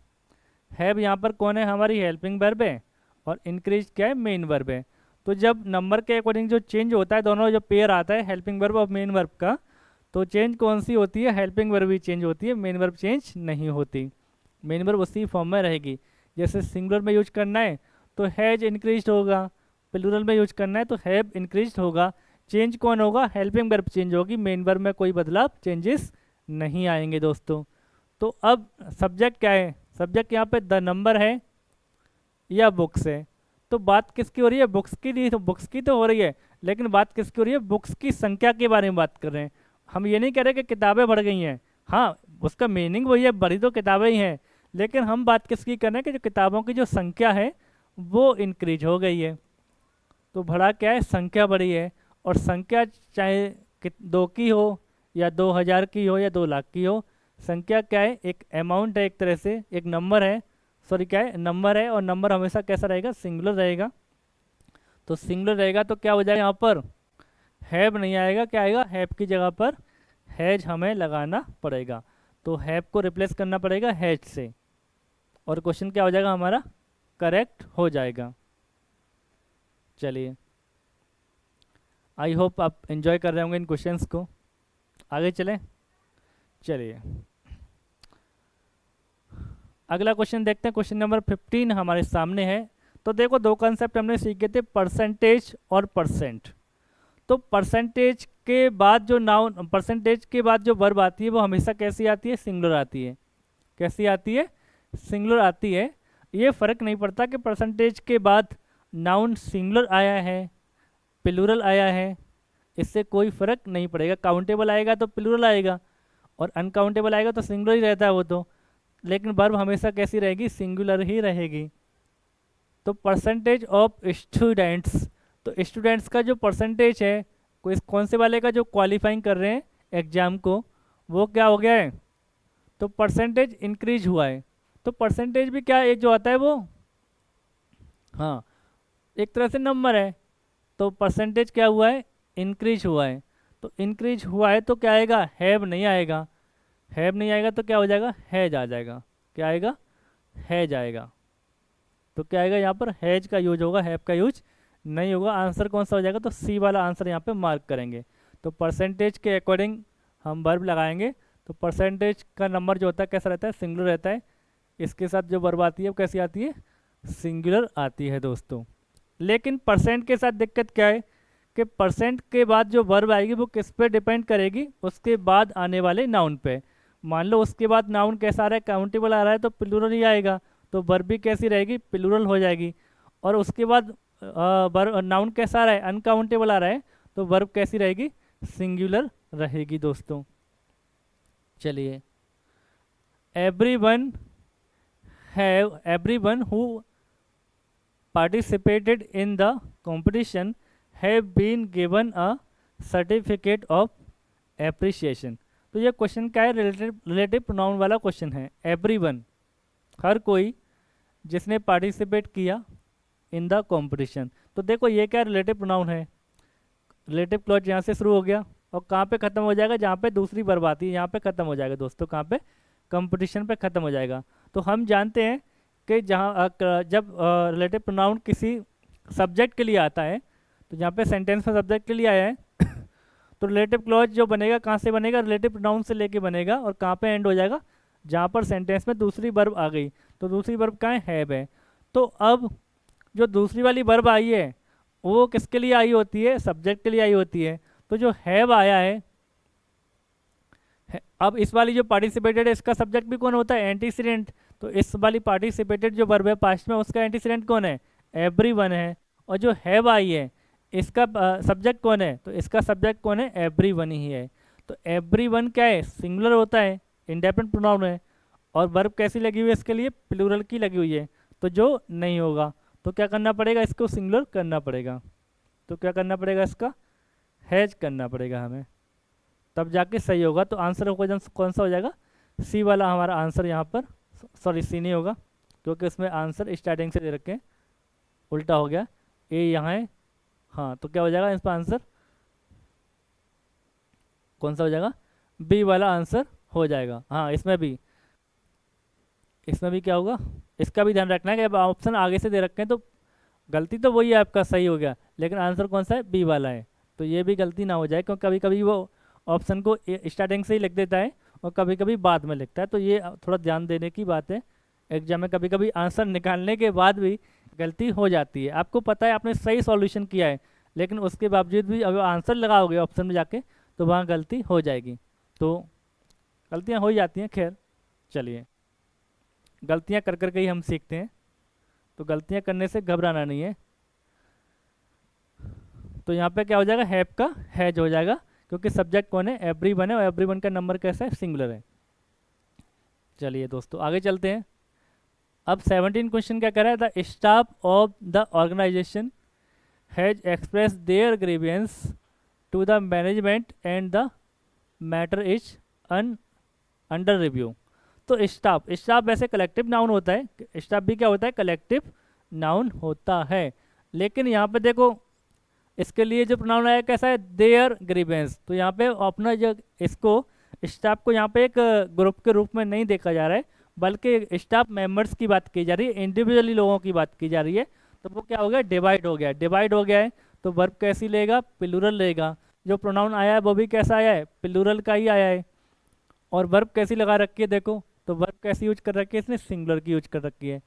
हैव यहाँ पर कौन है, हमारी हेल्पिंग वर्ब है, और इंक्रीज क्या है, मेन वर्ब है। तो जब नंबर के अकॉर्डिंग जो चेंज होता है, दोनों जो पेयर आता है हेल्पिंग वर्ब और मेन वर्ब का, तो चेंज कौन सी होती है, हेल्पिंग वर्ब ही चेंज होती है, मेन वर्ब चेंज नहीं होती। मेन वर्ब उसी फॉर्म में रहेगी। जैसे सिंगुलर में यूज करना है तो हैज इंक्रीज्ड होगा, प्लूरल में यूज करना है तो हैव इंक्रीज्ड होगा। चेंज कौन होगा, हेल्पिंग वर्ब चेंज होगी, मेन वर्ब में कोई बदलाव, चेंजेस नहीं आएंगे दोस्तों। तो अब सब्जेक्ट क्या है, सब्जेक्ट यहाँ पे द नंबर है या बुक्स है। तो बात किसकी हो रही है, बुक्स की, नहीं तो बुक्स की तो हो रही है, लेकिन बात किसकी हो रही है, बुक्स की संख्या के बारे में बात कर रहे हैं। हम ये नहीं कह रहे कि किताबें बढ़ गई हैं, हाँ उसका मीनिंग वही है, बढ़ी तो किताबें ही हैं, लेकिन हम बात किसकी कर रहे हैं कि जो किताबों की जो संख्या है वो इंक्रीज हो गई है। तो बढ़ा क्या है, संख्या बढ़ी है। और संख्या चाहे 2 की हो या 2000 की हो या 2 लाख की हो, संख्या क्या है, एक अमाउंट है, एक तरह से एक नंबर है, सॉरी क्या है, नंबर है, और नंबर हमेशा कैसा रहेगा, सिंगुलर रहेगा। तो सिंगुलर रहेगा तो क्या हो जाएगा, यहाँ पर हैव नहीं आएगा, क्या आएगा, हैव की जगह पर हैज हमें लगाना पड़ेगा। तो हैव को रिप्लेस करना पड़ेगा हैज से, और क्वेश्चन क्या हो जाएगा हमारा, करेक्ट हो जाएगा। चलिए, आई होप आप एंजॉय कर रहे होंगे इन क्वेश्चंस को। आगे चलें। चलिए, अगला क्वेश्चन देखते हैं। क्वेश्चन नंबर 15 हमारे सामने है। तो देखो, 2 कंसेप्ट हमने सीखे थे, परसेंटेज और परसेंट। तो परसेंटेज के बाद जो नाउन, परसेंटेज के बाद जो वर्ब आती है वो हमेशा कैसी आती है, सिंगुलर आती है। कैसी आती है, सिंगुलर आती है। ये फ़र्क नहीं पड़ता कि परसेंटेज के बाद नाउन सिंगुलर आया है, प्लूरल आया है, इससे कोई फ़र्क नहीं पड़ेगा। काउंटेबल आएगा तो प्लूरल आएगा, और अनकाउंटेबल आएगा तो सिंगुलर ही रहता है वो तो, लेकिन वर्ब हमेशा कैसी रहेगी, सिंगुलर ही रहेगी। तो परसेंटेज ऑफ स्टूडेंट्स, तो स्टूडेंट्स का जो परसेंटेज है, कोई कौन से वाले का, जो क्वालिफाइंग कर रहे हैं एग्जाम को, वो क्या हो गया है, तो परसेंटेज इंक्रीज हुआ है। तो परसेंटेज भी क्या एक जो आता है वो, हाँ एक तरह से नंबर है, तो परसेंटेज क्या हुआ है, इंक्रीज हुआ है। तो इंक्रीज हुआ है तो क्या आएगा, हैव नहीं आएगा। हैव नहीं आएगा तो क्या हो जाएगा, हैज आ जाएगा। क्या आएगा, हैज आएगा। तो क्या आएगा, यहाँ पर हैज का यूज होगा, हैव का यूज नहीं होगा। आंसर कौन सा हो जाएगा, तो सी वाला आंसर यहाँ पे मार्क करेंगे। तो परसेंटेज के अकॉर्डिंग हम वर्ब लगाएंगे। तो परसेंटेज का नंबर जो होता है कैसा रहता है, सिंगुलर रहता है। इसके साथ जो वर्ब आती है वो कैसी आती है, सिंगुलर आती है दोस्तों। लेकिन परसेंट के साथ दिक्कत क्या है कि परसेंट के बाद जो वर्ब आएगी वो किस पे डिपेंड करेगी, उसके बाद आने वाले नाउन पे। मान लो उसके बाद नाउन कैसा आ रहा है, काउंटेबल आ रहा है, तो प्लूरल ही आएगा, तो वर्ब भी कैसी रहेगी, प्लूरल हो जाएगी। और उसके बाद नाउन कैसा आ रहा है, अनकाउंटेबल आ रहा है, तो वर्ब कैसी रहेगी, सिंगुलर रहेगी दोस्तों। चलिए, everyone who participated in the competition have been given a certificate of appreciation। तो ये क्वेश्चन क्या है, रिलेटिव प्रोनाउन वाला क्वेश्चन है। एवरीवन, हर कोई जिसने पार्टिसिपेट किया, इन द कॉम्पिटिशन। तो देखो ये क्या रिलेटिव प्रोनाउन है, रिलेटिव क्लॉज यहाँ से शुरू हो गया और कहाँ पे ख़त्म हो जाएगा, जहाँ पे दूसरी वर्ब आती है यहाँ पे ख़त्म हो जाएगा दोस्तों, कहाँ पे, कंपटीशन पे ख़त्म हो जाएगा। तो हम जानते हैं कि जब रिलेटिव प्रोनाउन किसी सब्जेक्ट के लिए आता है, तो यहाँ पे सेंटेंस में सब्जेक्ट के लिए आया है तो रिलेटिव क्लॉज जो बनेगा कहाँ से बनेगा, रिलेटिव प्रोनाउन से लेके बनेगा और कहाँ पे एंड हो जाएगा, जहाँ पर सेंटेंस में दूसरी वर्ब आ गई। तो दूसरी वर्ब कहाँ है, हैव है। तो अब जो दूसरी वाली वर्ब आई है वो किसके लिए आई होती है, सब्जेक्ट के लिए आई होती है। तो जो हैव आया है, अब इस वाली जो पार्टिसिपेटेड है इसका सब्जेक्ट भी कौन होता है, एंटीसीडेंट। तो इस वाली पार्टिसिपेटेड जो वर्ब है पास्ट में उसका एंटीसीडेंट कौन है, एवरीवन है। और जो हैव आई है इसका सब्जेक्ट कौन है, तो इसका सब्जेक्ट कौन है, एवरीवन ही है। तो एवरीवन क्या है, सिंगुलर होता है, इंडेफिनिट प्रोनाउन है। और वर्ब कैसी लगी हुई है इसके लिए, प्लूरल की लगी हुई है, तो जो नहीं होगा। तो क्या करना पड़ेगा, इसको सिंगुलर करना पड़ेगा। तो क्या करना पड़ेगा, इसका हैज करना पड़ेगा हमें, तब जाके सही होगा। तो आंसर कौन सा हो जाएगा, सी वाला हमारा आंसर यहाँ पर, सॉरी सी नहीं होगा क्योंकि उसमें आंसर स्टार्टिंग से दे रखे हैं, उल्टा हो गया, ए यहाँ है। हाँ तो क्या हो जाएगा इसका आंसर, कौन सा हो जाएगा, बी वाला आंसर हो जाएगा। हाँ इसमें भी क्या होगा, इसका भी ध्यान रखना है कि अब ऑप्शन आगे से दे रखे हैं तो गलती तो वही है आपका, सही हो गया, लेकिन आंसर कौन सा है, बी वाला है। तो ये भी गलती ना हो जाए, क्योंकि कभी कभी वो ऑप्शन को स्टार्टिंग से ही लिख देता है और कभी कभी बाद में लिखता है। तो ये थोड़ा ध्यान देने की बात है, एग्जाम में कभी कभी आंसर निकालने के बाद भी गलती हो जाती है। आपको पता है आपने सही सॉल्यूशन किया है, लेकिन उसके बावजूद भी अगर आंसर लगाओगे ऑप्शन में जाके तो वहाँ गलती हो जाएगी। तो गलतियाँ हो ही जाती हैं, खैर चलिए, गलतियाँ कर कर के ही हम सीखते हैं, तो गलतियाँ करने से घबराना नहीं है। तो यहाँ पे क्या हो जाएगा, हैव का हैज हो जाएगा, क्योंकि सब्जेक्ट कौन है, एवरीवन है, और एवरीवन का नंबर कैसा है, सिंगुलर है। चलिए दोस्तों आगे चलते हैं। अब 17 क्वेश्चन क्या कर रहा है, the staff of the organisation has express their grievance to the management and the matter is under review. तो स्टाफ वैसे कलेक्टिव नाउन होता है, स्टाफ भी क्या होता है, कलेक्टिव नाउन होता है। लेकिन यहाँ पे देखो इसके लिए जो प्रोनाउन आया कैसा है, देयर ग्रीवेंस। तो यहाँ पे अपना जो इसको स्टाफ को यहाँ पे एक ग्रुप के रूप में नहीं देखा जा रहा है, बल्कि स्टाफ मेंबर्स की बात की जा रही है, इंडिविजुअली लोगों की बात की जा रही है। तो वो क्या हो गया, डिवाइड हो गया, डिवाइड हो गया है। तो वर्ब कैसी लेगा, प्लूरल लेगा। जो प्रोनाउन आया है वो भी कैसा आया है, प्लूरल का ही आया है। और वर्ब कैसी लगा रखी है, देखो तो वर्ब कैसी यूज कर रखी है, इसने सिंगुलर की यूज कर रखी है।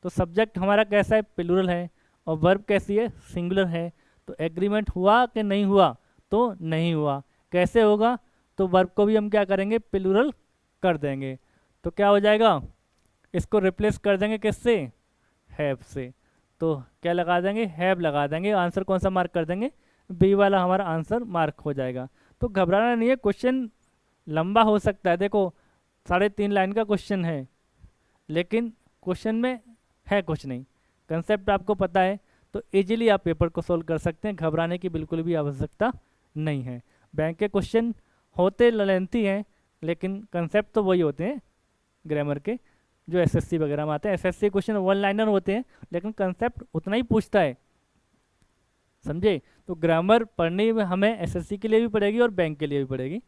तो सब्जेक्ट हमारा कैसा है, प्लूरल है, और वर्ब कैसी है, सिंगुलर है। तो एग्रीमेंट हुआ कि नहीं हुआ, तो नहीं हुआ। कैसे होगा, तो वर्ब को भी हम क्या करेंगे, प्लूरल कर देंगे। तो क्या हो जाएगा, इसको रिप्लेस कर देंगे किससे, हैव से। तो क्या लगा देंगे, हैव लगा देंगे। आंसर कौन सा मार्क कर देंगे, बी वाला हमारा आंसर मार्क हो जाएगा। तो घबराना नहीं है, क्वेश्चन लंबा हो सकता है, देखो 3.5 लाइन का क्वेश्चन है, लेकिन क्वेश्चन में है कुछ नहीं, कंसेप्ट आपको पता है, तो इजीली आप पेपर को सोल्व कर सकते हैं। घबराने की बिल्कुल भी आवश्यकता नहीं है। बैंक के क्वेश्चन होते लेंथी हैं, लेकिन कंसेप्ट तो वही होते हैं ग्रामर के, जो एसएससी वगैरह में आते हैं। एसएससी क्वेश्चन 1 लाइनर होते हैं, लेकिन कंसेप्ट उतना ही पूछता है, समझे। तो ग्रामर पढ़नी हमें एसएससी के लिए भी पड़ेगी और बैंक के लिए भी पड़ेगी।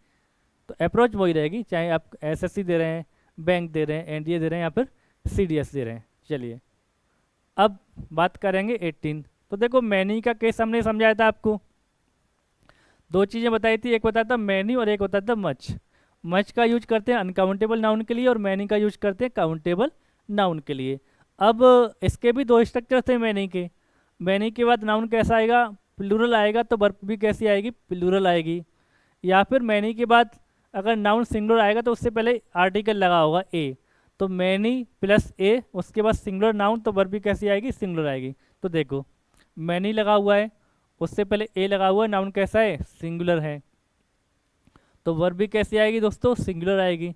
तो अप्रोच वही रहेगी, चाहे आप एसएससी दे रहे हैं, बैंक दे रहे हैं, एनडीए दे रहे हैं, या फिर सीडीएस दे रहे हैं। चलिए अब बात करेंगे 18। तो देखो मैनी का केस हमने समझाया था आपको, 2 चीज़ें बताई थी, एक बताया था मैनी और एक बताया था मच। मच का यूज करते हैं अनकाउंटेबल नाउन के लिए और मैनी का यूज करते हैं काउंटेबल नाउन के लिए। अब इसके भी 2 स्ट्रक्चर थे मैनी के। मैनी के बाद नाउन कैसा आएगा, प्लूरल आएगा, तो वर्ब भी कैसी आएगी, प्लूरल आएगी। या फिर मैनी के बाद अगर नाउन सिंगुलर आएगा तो उससे पहले आर्टिकल लगा होगा ए, तो मैनी प्लस ए, उसके बाद सिंगुलर नाउन, तो वर्ब भी कैसी आएगी, सिंगुलर आएगी। तो देखो मैनी लगा हुआ है, उससे पहले ए लगा हुआ है, नाउन कैसा है, सिंगुलर है, तो वर्ब भी कैसी आएगी दोस्तों, सिंगुलर आएगी।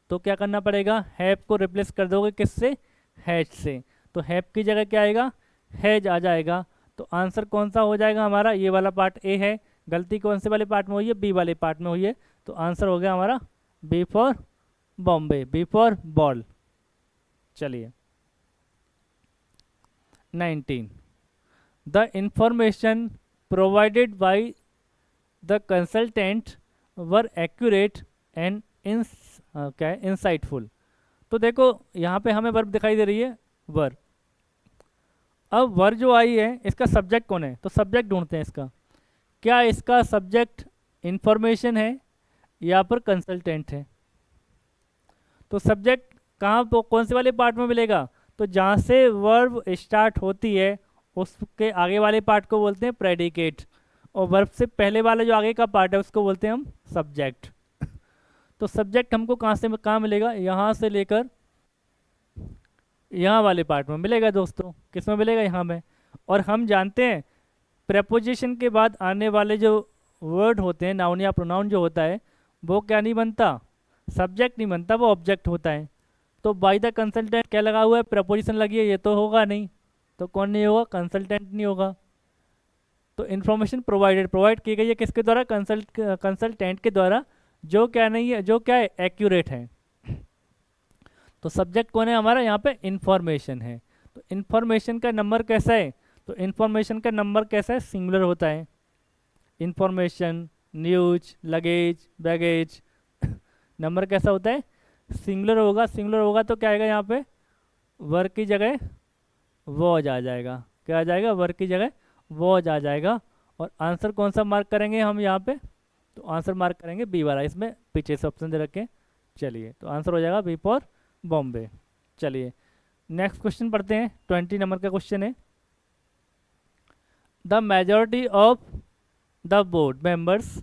तो क्या करना पड़ेगा, हैव को रिप्लेस कर दोगे किससे, हैज से। तो हैव की जगह क्या आएगा, हैज आ जाएगा। तो आंसर कौन सा हो जाएगा हमारा, ये वाला पार्ट ए है, गलती कौन से वाले पार्ट में हुई है, बी वाले पार्ट में हुई है। तो आंसर हो गया हमारा B for Bombay, B for ball. चलिए 19, the information provided by the consultant were accurate and क्या है इंसाइटफुल। तो देखो यहाँ पे हमें वर्ब दिखाई दे रही है वर। अब वर जो आई है इसका सब्जेक्ट कौन है, तो सब्जेक्ट ढूंढते हैं इसका। क्या इसका सब्जेक्ट इंफॉर्मेशन है या पर कंसल्टेंट है। तो सब्जेक्ट कहाँ कौन से वाले पार्ट में मिलेगा, तो जहाँ से वर्ब स्टार्ट होती है उसके आगे वाले पार्ट को बोलते हैं प्रेडिकेट, और वर्ब से पहले वाला जो आगे का पार्ट है उसको बोलते हैं हम सब्जेक्ट। तो सब्जेक्ट हमको कहाँ से कहाँ मिलेगा, यहाँ से लेकर यहाँ वाले पार्ट में मिलेगा दोस्तों। किस में मिलेगा, यहाँ में। और हम जानते हैं प्रेपोजिशन के बाद आने वाले जो वर्ड होते हैं, नाउन या प्रोनाउन जो होता है, वो क्या नहीं बनता, सब्जेक्ट नहीं बनता, वो ऑब्जेक्ट होता है। तो बाय द कंसल्टेंट क्या लगा हुआ है, प्रेपोजिशन लगी है, ये तो होगा नहीं। तो कौन नहीं होगा, कंसल्टेंट नहीं होगा। तो इन्फॉर्मेशन प्रोवाइड की गई है किसके द्वारा, कंसल्टेंट के द्वारा, जो क्या नहीं है, जो क्या है, एक्यूरेट है। तो सब्जेक्ट कौन है हमारा, यहाँ पे इंफॉर्मेशन है। तो इंफॉर्मेशन का नंबर कैसा है, तो इंफॉर्मेशन का नंबर कैसा है, सिंगुलर होता है। Information, news, luggage, baggage, number कैसा होता है, सिंगुलर होगा। सिंगुलर होगा तो क्या आएगा, यहाँ पे वर्क की जगह वॉज आ जाएगा। क्या आ जाएगा, वर्क की जगह वॉज आ जाएगा। और आंसर कौन सा मार्क करेंगे हम यहाँ पे, तो आंसर मार्क करेंगे बी वाला, इसमें पीछे से ऑप्शन दे रखे। चलिए, तो आंसर हो जाएगा बी फॉर बॉम्बे। चलिए नेक्स्ट क्वेश्चन पढ़ते हैं, 20 नंबर का क्वेश्चन है। The majority of the board members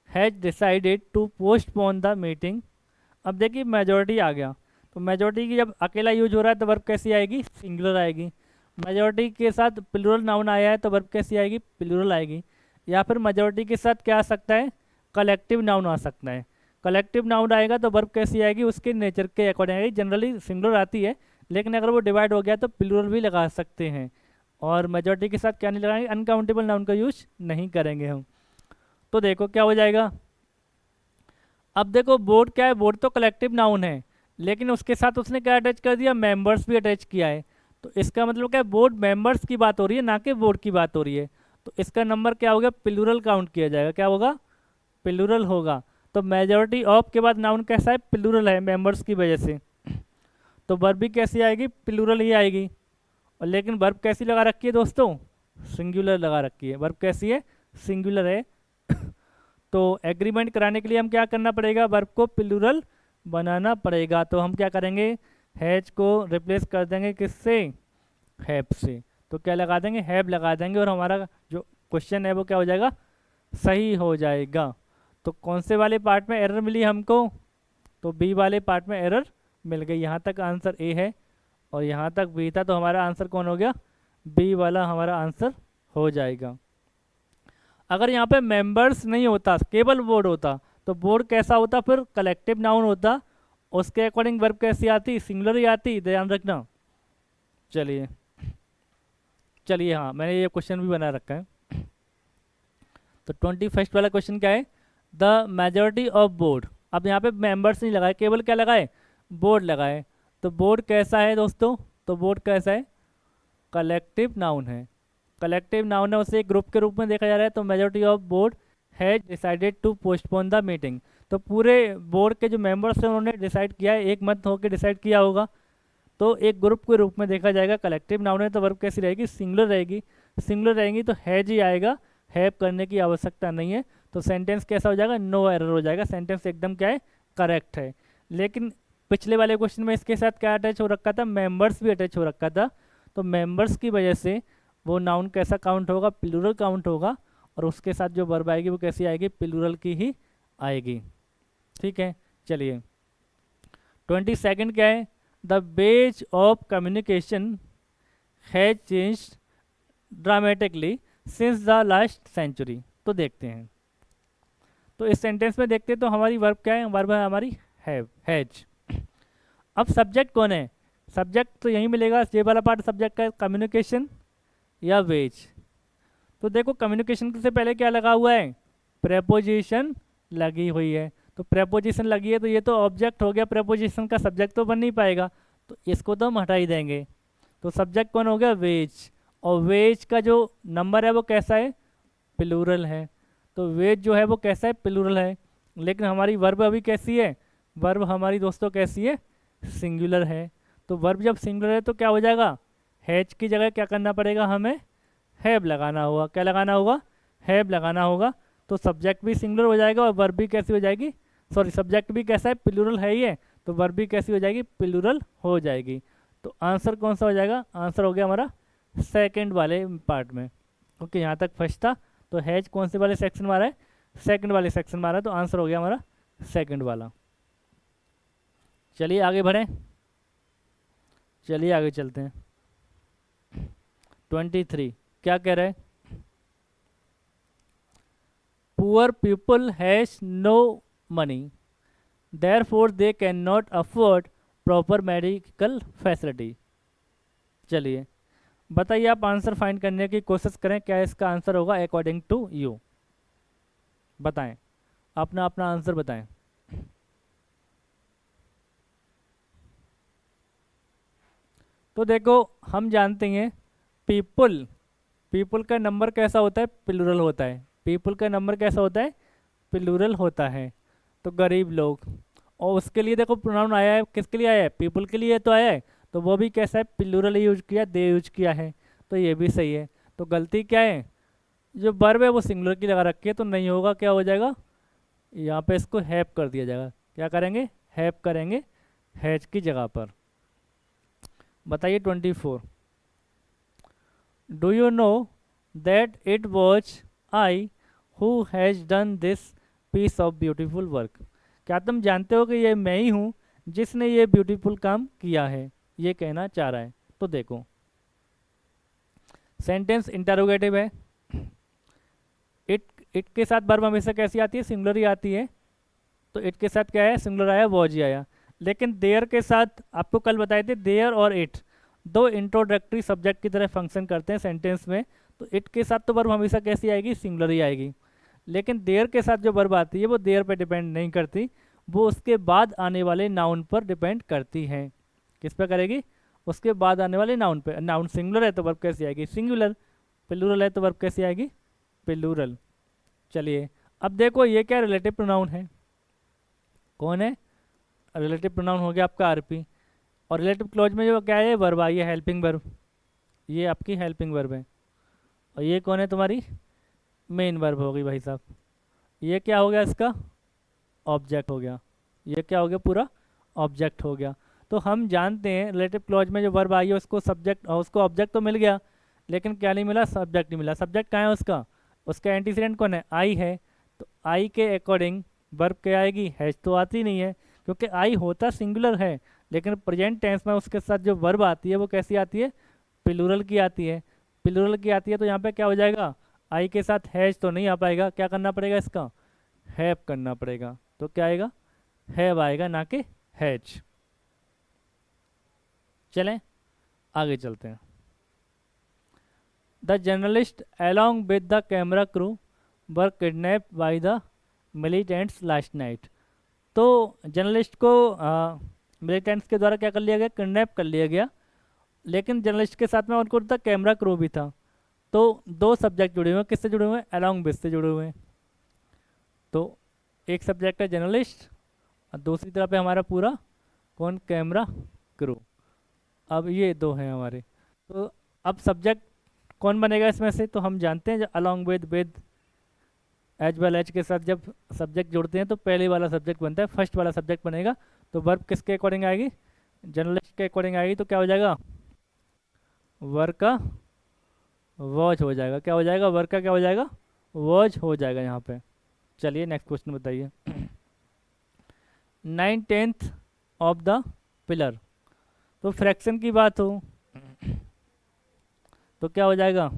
has decided to postpone the meeting. अब देखिए मेजॉरिटी आ गया, तो मेजॉरिटी की जब अकेला यूज हो रहा है तो वर्ब कैसी आएगी, सिंगुलर आएगी। मेजॉरिटी के साथ प्लूरल नाउन आया है तो वर्ब कैसी आएगी, प्लूरल आएगी। या फिर मेजॉरिटी के साथ क्या आ सकता है, कलेक्टिव नाउन आ सकता है। कलेक्टिव नाउन आएगा तो वर्ब कैसी आएगी, उसके नेचर के अकॉर्डिंग आएगी। जनरली सिंगुलर आती है, लेकिन अगर वो डिवाइड हो गया तो प्लूरल भी लगा सकते हैं। और मेजॉरिटी के साथ क्या नहीं लगाएंगे, अनकाउंटेबल नाउन का यूज नहीं करेंगे हम। तो देखो क्या हो जाएगा। अब देखो बोर्ड क्या है, बोर्ड तो कलेक्टिव नाउन है, लेकिन उसके साथ उसने क्या अटैच कर दिया, मेंबर्स भी अटैच किया है। तो इसका मतलब क्या है, बोर्ड मेंबर्स की बात हो रही है, ना कि बोर्ड की बात हो रही है। तो इसका नंबर क्या होगा, प्लूरल काउंट किया जाएगा। क्या होगा, प्लूरल होगा। तो मेजॉरिटी ऑफ के बाद नाउन कैसा है, प्लूरल है, मेंबर्स की वजह से। तो वर्ब भी कैसी आएगी, प्लूरल ही आएगी। और लेकिन वर्ब कैसी लगा रखी है दोस्तों, सिंगुलर लगा रखी है। वर्ब कैसी है, सिंगुलर है। तो एग्रीमेंट कराने के लिए हम क्या करना पड़ेगा, वर्ब को प्लूरल बनाना पड़ेगा। तो हम क्या करेंगे, हैज को रिप्लेस कर देंगे किससे, हैव से। तो क्या लगा देंगे, हैव लगा देंगे, और हमारा जो क्वेश्चन है वो क्या हो जाएगा, सही हो जाएगा। तो कौन से वाले पार्ट में एरर मिली हमको, तो बी वाले पार्ट में एरर मिल गई। यहाँ तक आंसर ए है और यहाँ तक बी था, तो हमारा आंसर कौन हो गया, बी वाला हमारा आंसर हो जाएगा। अगर यहाँ पे मेंबर्स नहीं होता, केवल बोर्ड होता, तो बोर्ड कैसा होता, फिर कलेक्टिव नाउन होता। उसके अकॉर्डिंग वर्ब कैसी आती, सिंगुलर ही आती, ध्यान रखना। चलिए चलिए, हाँ मैंने ये क्वेश्चन भी बना रखा है। तो 21 वाला क्वेश्चन क्या है, द मेजॉरिटी ऑफ बोर्ड। अब यहाँ पे मेंबर्स नहीं लगाए, केवल क्या लगाए, बोर्ड लगाए। तो बोर्ड कैसा है दोस्तों, तो बोर्ड कैसा है, कलेक्टिव नाउन है। कलेक्टिव नाउन है, उसे एक ग्रुप के रूप में देखा जा रहा है। तो majority of board has decided to postpone the meeting. तो पूरे बोर्ड के जो मेंबर्स हैं उन्होंने डिसाइड किया है, एक मत होकर डिसाइड किया होगा। तो एक ग्रुप के रूप में देखा जाएगा। कलेक्टिव नाउन है तो वर्ब कैसी रहेगी, सिंगुलर रहेगी। सिंगुलर रहेंगी तो हैज ही आएगा, हैव करने की आवश्यकता नहीं है। तो सेंटेंस कैसा हो जाएगा, नो एरर हो जाएगा। सेंटेंस एकदम क्या है, करेक्ट है। लेकिन पिछले वाले क्वेश्चन में इसके साथ क्या अटैच हो रखा था, मेंबर्स भी अटैच हो रखा था। तो मेंबर्स की वजह से वो नाउन कैसा काउंट होगा, प्लूरल काउंट होगा। और उसके साथ जो वर्ब आएगी वो कैसी आएगी, प्लूरल की ही आएगी। ठीक है, चलिए 22 क्या है, the base of communication has changed dramatically since the last century. तो देखते हैं, तो इस सेंटेंस में देखते हैं तो हमारी वर्ब क्या है, वर्ब है हमारी हैव, हैज। अब सब्जेक्ट कौन है, सब्जेक्ट तो यही मिलेगा, ये वाला पार्ट सब्जेक्ट का, कम्युनिकेशन या वेज। तो देखो कम्युनिकेशन से पहले क्या लगा हुआ है, प्रेपोजिशन लगी हुई है। तो प्रेपोजिशन लगी है तो ये तो ऑब्जेक्ट हो गया, प्रेपोजिशन का सब्जेक्ट तो बन नहीं पाएगा, तो इसको तो हम हटा ही देंगे। तो सब्जेक्ट कौन हो गया, वेज। और वेज का जो नंबर है वो कैसा है, प्लूरल है। तो वेज जो है वो कैसा है, प्लूरल है। लेकिन हमारी वर्ब अभी कैसी है, वर्ब हमारी दोस्तों कैसी है, सिंगुलर है। तो वर्ब जब सिंगुलर है तो क्या हो जाएगा, हैज की जगह क्या करना पड़ेगा, हमें हैव लगाना होगा। क्या लगाना होगा, हैव लगाना होगा। तो सब्जेक्ट भी सिंगुलर हो जाएगा और वर्ब भी कैसी हो जाएगी, सॉरी सब्जेक्ट भी कैसा है, प्लूरल है ये, तो वर्ब भी कैसी हो जाएगी, प्लूरल हो जाएगी। तो आंसर कौन सा हो जाएगा, आंसर हो गया हमारा सेकंड वाले पार्ट में। ओके, यहाँ तक फर्स्ट था। तो हैज कौन से वाले सेक्शन में आ रहा है, सेकंड वाले सेक्शन में आ रहा है, तो आंसर हो गया हमारा सेकंड वाला। चलिए आगे बढ़ें, चलिए आगे चलते हैं। 23 क्या कह रहे हैं, poor people has no money therefore they can not afford proper medical facility. चलिए बताइए, आप आंसर फाइंड करने की कोशिश करें, क्या इसका आंसर होगा अकॉर्डिंग टू यू, बताएं, अपना अपना आंसर बताएं। तो देखो हम जानते हैं पीपल, पीपल का नंबर कैसा होता है, प्लूरल होता है। पीपल का नंबर कैसा होता है, प्लूरल होता है। तो गरीब लोग, और उसके लिए देखो प्रोनाउन आया है, किसके लिए आया है, पीपल के लिए तो आया है, तो वो भी कैसा है, प्लूरल यूज किया, दे यूज किया है। तो ये भी सही है। तो गलती क्या है, जो वर्ब है वो सिंगुलर की लगा रखी है, तो नहीं होगा, क्या हो जाएगा, यहाँ पे इसको हैव कर दिया जाएगा। क्या करेंगे, हैव करेंगे हैज की जगह पर। बताइए 24, do you know that it was I who has done this piece of beautiful work. क्या तुम जानते हो कि ये मैं ही हूँ जिसने ये ब्यूटीफुल काम किया है, ये कहना चाह रहा है। तो देखो सेंटेंस इंटरोगेटिव है, इट के साथ वर्ब हमेशा कैसी आती है, सिंगुलर ही आती है। तो इट के साथ क्या है, सिंगुलर आया, वॉज ही आया। लेकिन देयर के साथ आपको कल बताए थे, देयर और इट दो इंट्रोडक्टरी सब्जेक्ट की तरह फंक्शन करते हैं सेंटेंस में। तो इट के साथ तो वर्ब हमेशा कैसी आएगी, सिंगुलर ही आएगी। लेकिन देयर के साथ जो वर्ब आती है वो देयर पे डिपेंड नहीं करती, वो उसके बाद आने वाले नाउन पर डिपेंड करती है। किस पे करेगी, उसके बाद आने वाले नाउन पे। नाउन सिंगुलर है तो वर्ब कैसी आएगी, सिंगुलर। प्लूरल है तो वर्ब कैसी आएगी, प्लूरल। चलिए अब देखो ये क्या रिलेटिव प्रोनाउन है, कौन है, रिलेटिव प्रोनाउन हो गया आपका आरपी। और रिलेटिव क्लॉज में जो क्या है, वर्ब आई है, हेल्पिंग वर्ब, ये आपकी हेल्पिंग वर्ब है। और ये कौन है, तुम्हारी मेन वर्ब हो गई भाई साहब। ये क्या हो गया, इसका ऑब्जेक्ट हो गया। ये क्या हो गया, पूरा ऑब्जेक्ट हो गया। तो हम जानते हैं रिलेटिव क्लॉज में जो वर्ब आई है उसको सब्जेक्ट, उसको ऑब्जेक्ट तो मिल गया, लेकिन क्या नहीं मिला, सब्जेक्ट नहीं मिला। सब्जेक्ट कहाँ है उसका, उसका एंटीसीडेंट कौन है, आई है। तो आई के अकॉर्डिंग वर्ब क्या आएगी, हैज तो आती नहीं है, क्योंकि आई होता सिंगुलर है। लेकिन प्रेजेंट टेंस में उसके साथ जो वर्ब आती है वो कैसी आती है, प्लूरल की आती है। प्लूरल की आती है तो यहाँ पे क्या हो जाएगा, आई के साथ हैज तो नहीं आ पाएगा, क्या करना पड़ेगा, इसका हैव करना पड़ेगा। तो क्या आएगा, हैव आएगा, ना कि हैज। चलें आगे चलते हैं। The journalist along with the camera crew were kidnapped by the militants last night। तो जर्नलिस्ट को मिलिटेंट्स के द्वारा क्या कर लिया गया, किडनैप कर लिया गया। लेकिन जर्नलिस्ट के साथ में उनको था कैमरा क्रू भी था। तो दो सब्जेक्ट जुड़े हुए हैं, किससे जुड़े हुए हैं, along with से जुड़े हुए हैं। तो एक सब्जेक्ट है जर्नलिस्ट और दूसरी तरफ है हमारा पूरा कौन, कैमरा क्रू। अब ये दो हैं हमारे। तो अब सब्जेक्ट कौन बनेगा इसमें से, तो हम जानते हैं along with as well as के साथ जब सब्जेक्ट जुड़ते हैं तो पहले वाला सब्जेक्ट बनता है, फर्स्ट वाला सब्जेक्ट बनेगा। तो वर्ब किसके अकॉर्डिंग आएगी, जर्नलिस्ट के अकॉर्डिंग आएगी। तो क्या हो जाएगा, वर्ब का वॉच हो जाएगा। क्या हो जाएगा, वर्ब का क्या हो जाएगा, वॉच हो जाएगा यहाँ पे। चलिए नेक्स्ट क्वेश्चन बताइए। 9/10 ऑफ द पिलर। तो फ्रैक्शन की बात हो तो क्या हो जाएगा,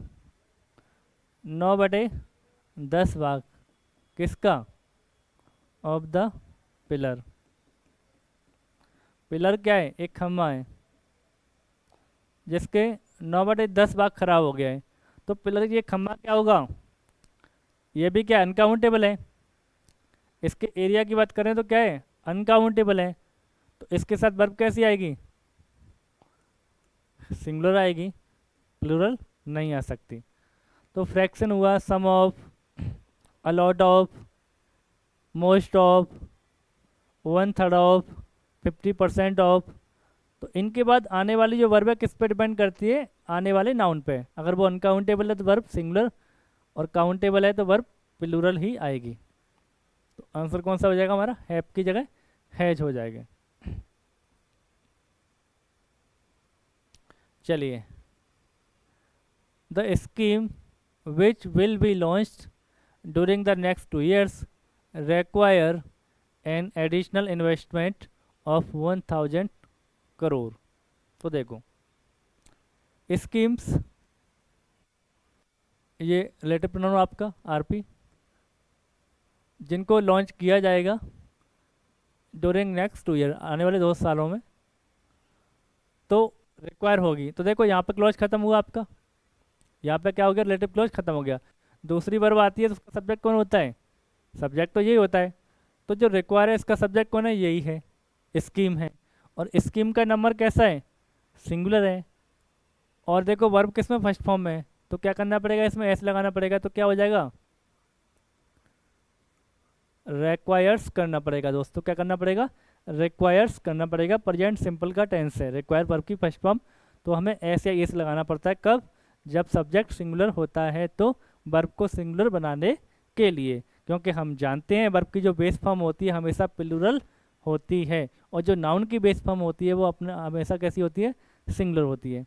9/10 भाग किसका, ऑफ द पिलर। पिलर क्या है, एक खम्भा है जिसके 9/10 भाग खराब हो गया है। तो पिलर ये खम्भा क्या होगा, ये भी क्या अनकाउंटेबल है। इसके एरिया की बात करें तो क्या है, अनकाउंटेबल है। तो इसके साथ वर्ब कैसी आएगी, सिंगुलर आएगी, प्लूरल नहीं आ सकती। तो फ्रैक्शन हुआ some of, a lot of, most of, 1/3 of, 50% of. तो इनके बाद आने वाली जो वर्ब है किस पे डिपेंड करती है, आने वाले नाउन पे। अगर वो अनकाउंटेबल है तो वर्ब सिंगुलर, और काउंटेबल है तो वर्ब प्लूरल ही आएगी। तो आंसर कौन सा हो जाएगा हमारा, हैव की जगह हैज हो जाएगा। चलिए, the scheme which will be launched during the next 2 years require an additional investment of 1000 crore. तो देखो स्कीम्स, ये रिलेटिव प्रोनाउन आपका आरपी, जिनको लॉन्च किया जाएगा ड्यूरिंग नेक्स्ट 2 year, आने वाले 2 सालों में, तो रिक्वायर होगी। तो देखो यहाँ पे क्लॉज खत्म हुआ आपका, यहाँ पे क्या हो गया, रिलेटिव क्लॉज खत्म हो गया। दूसरी वर्ब आती है तो उसका सब्जेक्ट कौन होता है, सब्जेक्ट तो यही होता है। तो जो रिक्वायर है इसका सब्जेक्ट कौन है, यही है, स्कीम है। और स्कीम का नंबर कैसा है, सिंगुलर है। और देखो वर्ब किस में, फर्स्ट फॉर्म में है, तो क्या करना पड़ेगा, इसमें एस लगाना पड़ेगा। तो क्या हो जाएगा, रिक्वायर्स करना पड़ेगा दोस्तों, क्या करना पड़ेगा, रिक्वायर्स करना पड़ेगा। प्रेजेंट सिंपल का टेंस है, रिक्वायर वर्ब की फर्स्ट फॉर्म, तो हमें एस या एस लगाना पड़ता है। कब, जब सब्जेक्ट सिंगुलर होता है तो वर्ब को सिंगुलर बनाने के लिए, क्योंकि हम जानते हैं वर्ब की जो बेस फॉर्म होती है हमेशा प्लूरल होती है, और जो नाउन की बेस फॉर्म होती है वो अपने हमेशा कैसी होती है, सिंगुलर होती है।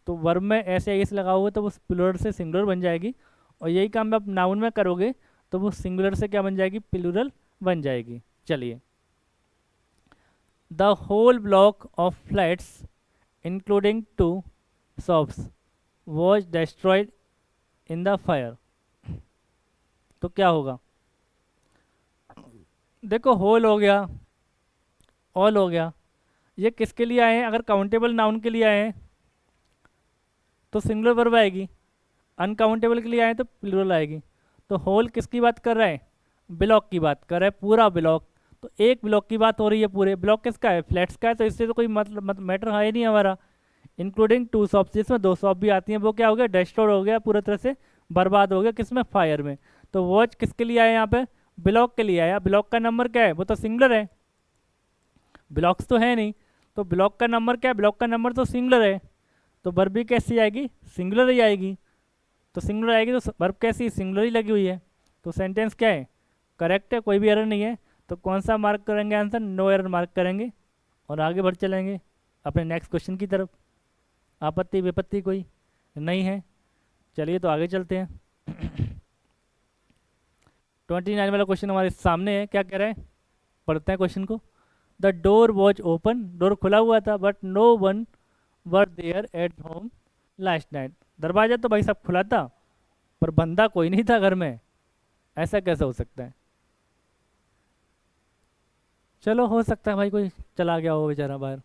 तो वर्ब में ऐसे एस लगा हुआ तो वो प्लूरल से सिंगुलर बन जाएगी, और यही काम आप नाउन में करोगे तो वो सिंगुलर से क्या बन जाएगी, प्लूरल बन जाएगी। चलिए, the whole block of flats including 2 shops was destroyed in the fire. तो क्या होगा, देखो होल हो गया, ऑल हो गया, ये किसके लिए आए हैं, अगर काउंटेबल नाउन के लिए आए हैं तो सिंगुलर वर्ब आएगी, अनकाउंटेबल के लिए आए तो प्लूरल आएगी। तो होल किसकी बात कर रहा है, ब्लॉक की बात कर रहा है, पूरा ब्लॉक। तो एक ब्लॉक की बात हो रही है, पूरे ब्लॉक किसका है, फ्लैट्स का है, तो इससे तो कोई मतलब मैटर है ही नहीं हमारा। इंक्लूडिंग 2 शॉप्स, जिसमें 2 शॉप भी आती हैं, वो क्या हो गया, डिस्ट्रॉयड हो गया, पूरी तरह से बर्बाद हो गया, किसमें, फायर में। तो वॉच किसके लिए आया यहाँ पे, ब्लॉक के लिए आया। ब्लॉक का नंबर क्या है, वो तो सिंगुलर है, ब्लॉक्स तो है नहीं, तो ब्लॉक का नंबर क्या है, ब्लॉक का नंबर तो सिंगुलर है, तो वर्ब भी कैसी आएगी, सिंगुलर ही आएगी। तो सिंगुलर आएगी तो वर्ब कैसी, सिंगुलर ही लगी हुई है। तो सेंटेंस क्या है, करेक्ट है, कोई भी एरर नहीं है। तो कौन सा मार्क करेंगे आंसर, नो एरर मार्क करेंगे, और आगे बढ़ चलेंगे अपने नेक्स्ट क्वेश्चन की तरफ। आपत्ति विपत्ति कोई नहीं है, चलिए तो आगे चलते हैं। 29 वाला क्वेश्चन हमारे सामने है, क्या कह रहे हैं, पढ़ते हैं क्वेश्चन को। The door was open, door खुला हुआ था, but no one were there at home last night. दरवाजा तो भाई सब खुला था, पर बंदा कोई नहीं था घर में, ऐसा कैसे हो सकता है। चलो हो सकता है भाई कोई चला गया हो बेचारा बाहर,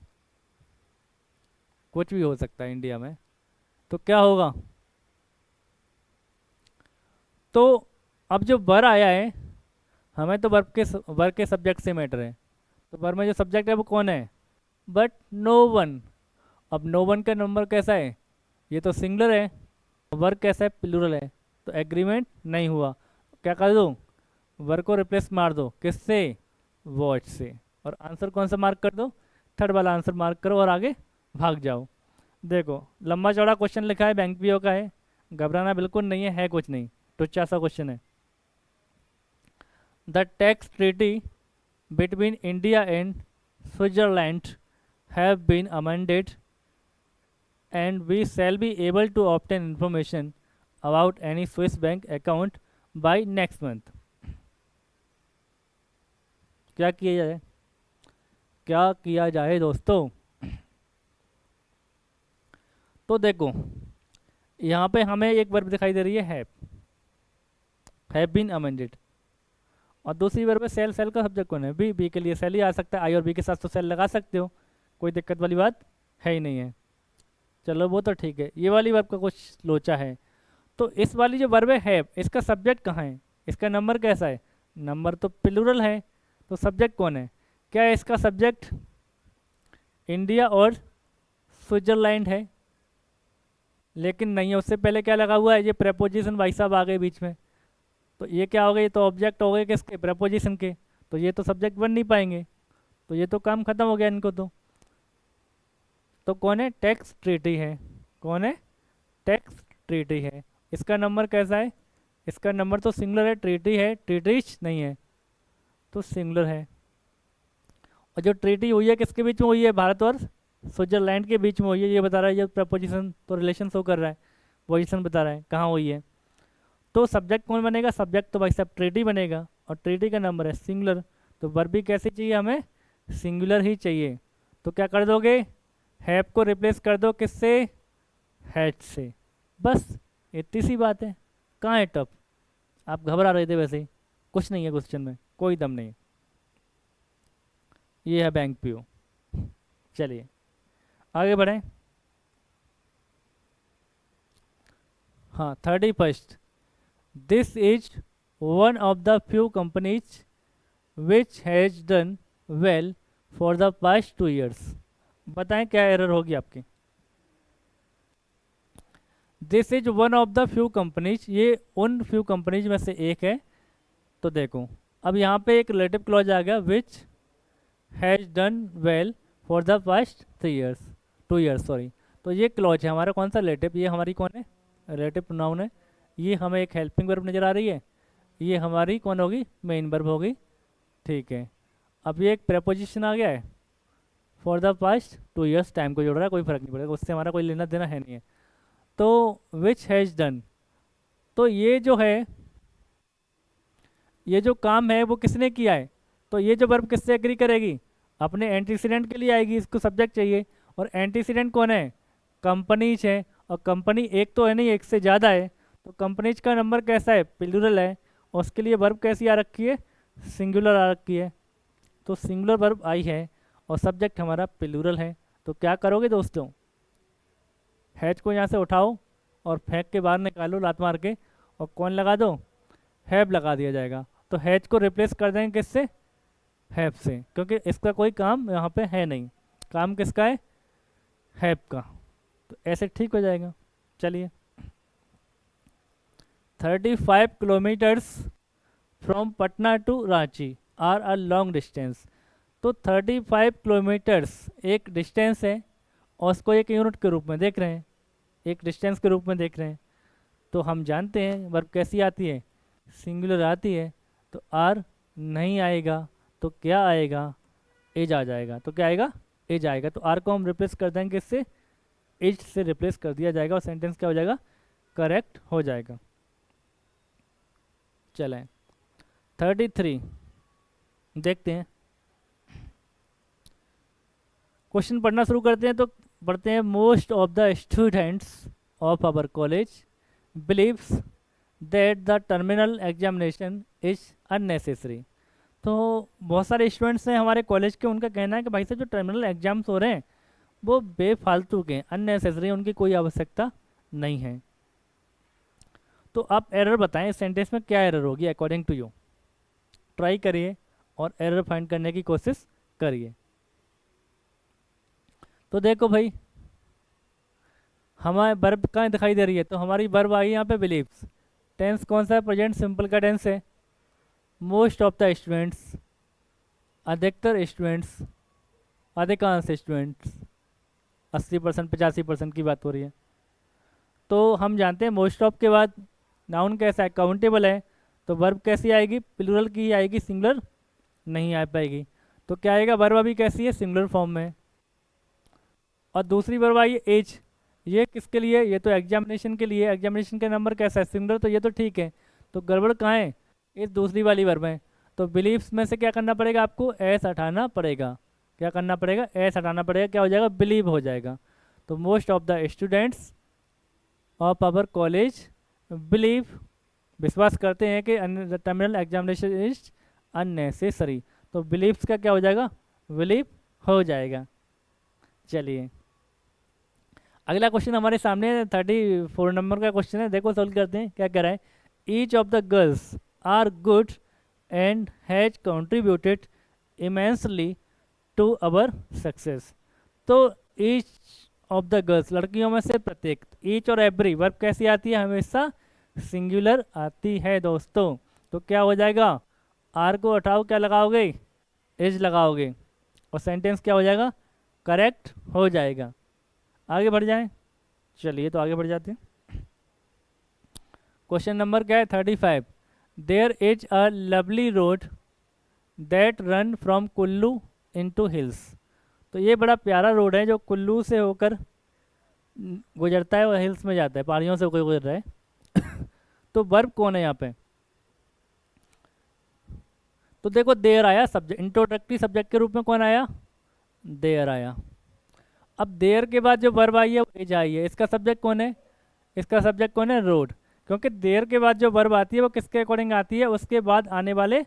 कुछ भी हो सकता है इंडिया में। तो क्या होगा, तो अब जो वर आया है, हमें तो वर्ब के सब्जेक्ट से मैटर है। तो वर्ब में जो सब्जेक्ट है वो कौन है, बट नो वन। अब नो वन का नंबर कैसा है, ये तो सिंगुलर है, वर्ब कैसा है, प्लूरल है, तो एग्रीमेंट नहीं हुआ। क्या कर दो, वर्ब को रिप्लेस मार दो, किससे, वॉच से। और आंसर कौन सा मार्क कर दो, थर्ड वाला आंसर मार्क करो और आगे भाग जाओ। देखो लंबा चौड़ा क्वेश्चन लिखा है, बैंक पीओ का है, घबराना बिल्कुल नहीं है कुछ नहीं, टुच्चा सा क्वेश्चन है। The tax treaty between India and Switzerland have been amended and we shall be able to obtain information about any Swiss bank account by next month। क्या किया जाए, क्या किया जाए दोस्तों। तो देखो यहाँ पे हमें एक वर्ब दिखाई दे रही है, हैव बीन अमेंडेड, और दूसरी वर्ब है सेल, सेल का सब्जेक्ट कौन है, बी, बी के लिए सेल ही आ सकता है, आई और बी के साथ तो सेल लगा सकते हो, कोई दिक्कत वाली बात है ही नहीं है। चलो वो तो ठीक है, ये वाली वर्ब का कुछ लोचा है। तो इस वाली जो वर्ब है, इसका सब्जेक्ट कहाँ है, इसका नंबर कैसा है, नंबर तो प्लूरल है, तो सब्जेक्ट कौन है, क्या है इसका सब्जेक्ट, इंडिया और स्विट्जरलैंड है। लेकिन नहीं है, उससे पहले क्या लगा हुआ है, ये प्रेपोजिशन भाई साहब आ गए बीच में, तो ये क्या हो गया, ये तो ऑब्जेक्ट हो गए किसके, प्रेपोजिशन के, तो ये तो सब्जेक्ट बन नहीं पाएंगे, तो ये तो काम खत्म हो गया इनको तो कौन है, टैक्स ट्रीटी है, कौन है, टैक्स ट्रीटी है। इसका नंबर कैसा है, इसका नंबर तो सिंगुलर है, ट्रीटीज नहीं है, तो सिंगुलर है। और जो ट्रीटी हुई है किसके बीच में हुई है, भारत और स्विट्जरलैंड के बीच में हुई है, ये बता रहा है, ये प्रपोजिशन तो रिलेशन शो कर रहा है, पोजिशन बता रहा है कहाँ हुई है। तो सब्जेक्ट कौन बनेगा, सब्जेक्ट तो भाई साहब ट्रीटी बनेगा, और ट्रीटी का नंबर है सिंगुलर, तो वर्ब भी कैसे चाहिए हमें, सिंगुलर ही चाहिए। तो क्या कर दोगे, हैव को रिप्लेस कर दो किससे, हैड से, बस इतनी सी बात है। कहाँ है टफ, आप घबरा रहे थे वैसे ही, कुछ नहीं है क्वेश्चन में, कोई दम नहीं। ये है बैंक पीओ। चलिए आगे बढ़ें। हाँ 31st, this is one of the few companies which has done well for the past 2 years। बताएं क्या एरर होगी आपकी, this is one of the few companies, ये उन फ्यू कंपनीज में से एक है। तो देखो अब यहाँ पे एक रिलेटिव क्लॉज आ गया, which has done well for the past 3 years, 2 years sorry. तो ये क्लॉज है हमारा कौन सा, रिलेटिव, ये हमारी कौन है, रिलेटिव प्रोनाउन है। ये हमें एक हेल्पिंग वर्ब नज़र आ रही है, ये हमारी कौन होगी, मेन वर्ब होगी, ठीक है। अब ये एक प्रेपोजिशन आ गया है, for the past 2 years, time को जोड़ रहा है, कोई फर्क नहीं पड़ेगा, उससे हमारा कोई लेना देना है नहीं है। तो विच हैज़ डन, तो ये जो है, ये जो काम है वो किसने किया है, तो ये जो वर्ब किससे एग्री करेगी, अपने एंटीसीडेंट के लिए आएगी, इसको सब्जेक्ट चाहिए, और एंटीसीडेंट कौन है, कंपनीज है, और कंपनी एक तो है नहीं, एक से ज़्यादा है, तो कंपनीज का नंबर कैसा है, प्लूरल है, और उसके लिए वर्ब कैसी आ रखी है, सिंगुलर आ रखी है, तो सिंगुलर वर्ब आई है, और सब्जेक्ट हमारा प्लूरल है। तो क्या करोगे दोस्तों, हैज को यहाँ से उठाओ और फेंक के बाहर निकालो लात मार के, और कौन लगा दो, हैव लगा दिया जाएगा। तो हैज को रिप्लेस कर देंगे किससे, हैव से, क्योंकि इसका कोई काम यहाँ पे है नहीं, काम किसका है, हैव का, तो ऐसे ठीक हो जाएगा। चलिए 35 kilometres from Patna to Ranchi are a long distance. तो 35 किलोमीटर्स एक डिस्टेंस है, और उसको एक यूनिट के रूप में देख रहे हैं, एक डिस्टेंस के रूप में देख रहे हैं। तो हम जानते हैं वर्ब कैसी आती है, सिंगुलर आती है, तो आर नहीं आएगा, तो क्या आएगा, एज आ जाएगा। तो क्या आएगा, एज आएगा, तो आर को हम रिप्लेस कर देंगे इससे, एज से रिप्लेस कर दिया जाएगा, और सेंटेंस क्या हो जाएगा, करेक्ट हो जाएगा। चलें 33 देखते हैं, क्वेश्चन पढ़ना शुरू करते हैं। तो पढ़ते हैं, most of the students of our college believes that the terminal examination is unnecessary. तो बहुत सारे स्टूडेंट्स हैं हमारे कॉलेज के, उनका कहना है कि भाई साहब जो टर्मिनल एग्जाम्स हो रहे हैं वो बेफालतू के, अननेसेसरी, उनकी कोई आवश्यकता नहीं है। तो आप एरर बताएं, इस सेंटेंस में क्या एरर होगी अकॉर्डिंग टू यू, ट्राई करिए और एरर फाइंड करने की कोशिश करिए। तो देखो भाई, हमारे वर्ब कहाँ दिखाई दे रही है, तो हमारी वर्ब आई यहाँ पे बिलीव्स, टेंस कौन सा है, प्रेजेंट सिंपल का टेंस है, मोस्ट ऑफ द स्टूडेंट्स, अधिकतर स्टूडेंट्स, अधिकांश स्टूडेंट्स, 80% 85% की बात हो रही है। तो हम जानते हैं मोस्ट ऑफ के बाद नाउन कैसा है, काउंटेबल है, तो वर्ब कैसी आएगी, प्लूरल की ही आएगी, सिंगुलर नहीं आ पाएगी। तो क्या आएगा, वर्ब अभी कैसी है, सिंगुलर फॉर्म में। और दूसरी वर्ब आई एज, ये किसके लिए, ये तो एग्जामिनेशन के लिए, एग्जामिनेशन का नंबर कैसा है, सिंगुलर, तो ये तो ठीक है, तो गड़बड़ कहाँ है, इस दूसरी वाली वर्ब में। तो बिलीव्स में से क्या करना पड़ेगा, आपको एस हटाना पड़ेगा, क्या करना पड़ेगा, एस हटाना पड़ेगा, क्या हो जाएगा, बिलीव हो जाएगा। तो most of the students of our college believe, विश्वास करते हैं कि टर्मिनल एग्जामिनेशन इज अननेसेसरी, तो बिलीव्स का क्या हो जाएगा, बिलीव हो जाएगा। चलिए अगला क्वेश्चन हमारे सामने 34 नंबर का क्वेश्चन है, देखो सॉल्व करते हैं क्या कह रहा है। Each of the girls are good and has contributed immensely to our success. तो ईच ऑफ द गर्ल्स, लड़कियों में से प्रत्येक। ईच और एवरी वर्ब कैसी आती है, हमेशा सिंगुलर आती है दोस्तों। तो क्या हो जाएगा, आर को हटाओ, क्या लगाओगे, इज लगाओगे, और सेंटेंस क्या हो जाएगा, करेक्ट हो जाएगा। आगे बढ़ जाएं, चलिए तो आगे बढ़ जाते हैं। क्वेश्चन नंबर क्या है, 35। There is a lovely road that run from Kullu into hills. तो ये बड़ा प्यारा रोड है जो कुल्लू से होकर गुजरता है और हिल्स में जाता है, पहाड़ियों से होकर गुजर रहा है। तो वर्ब कौन है यहाँ पे, तो देखो देयर आया सब्जेक्ट, इंट्रोडक्टरी सब्जेक्ट के रूप में कौन आया, देयर आया। अब देयर के बाद जो वर्ब आई है वो इज आई है। इसका सब्जेक्ट कौन है, इसका सब्जेक्ट कौन है, रोड। क्योंकि देयर के बाद जो वर्ब आती है वो किसके अकॉर्डिंग आती है, उसके बाद आने वाले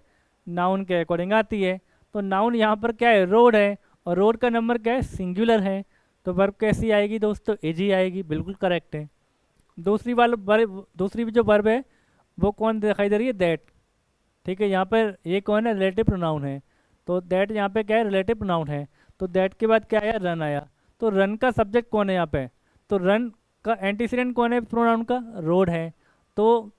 नाउन के अकॉर्डिंग आती है। तो नाउन यहाँ पर क्या है, रोड है, और रोड का नंबर क्या है, सिंगुलर है। तो वर्ब कैसी आएगी दोस्तों, इज ही आएगी, बिल्कुल करेक्ट है। दूसरी जो वर्ब है वो कौन दिखाई दे रही है, दैट। ठीक है, यहाँ पर ये कौन है, रिलेटिव प्रोनाउन है। तो दैट यहाँ पे क्या है, रिलेटिव प्रोनाउन है। तो दैट के बाद क्या आया, रन आया। तो रन का सब्जेक्ट कौन है यहाँ पे, तो रन का एंटीसीडेंट कौन है प्रोनाउन का, रोड है। तो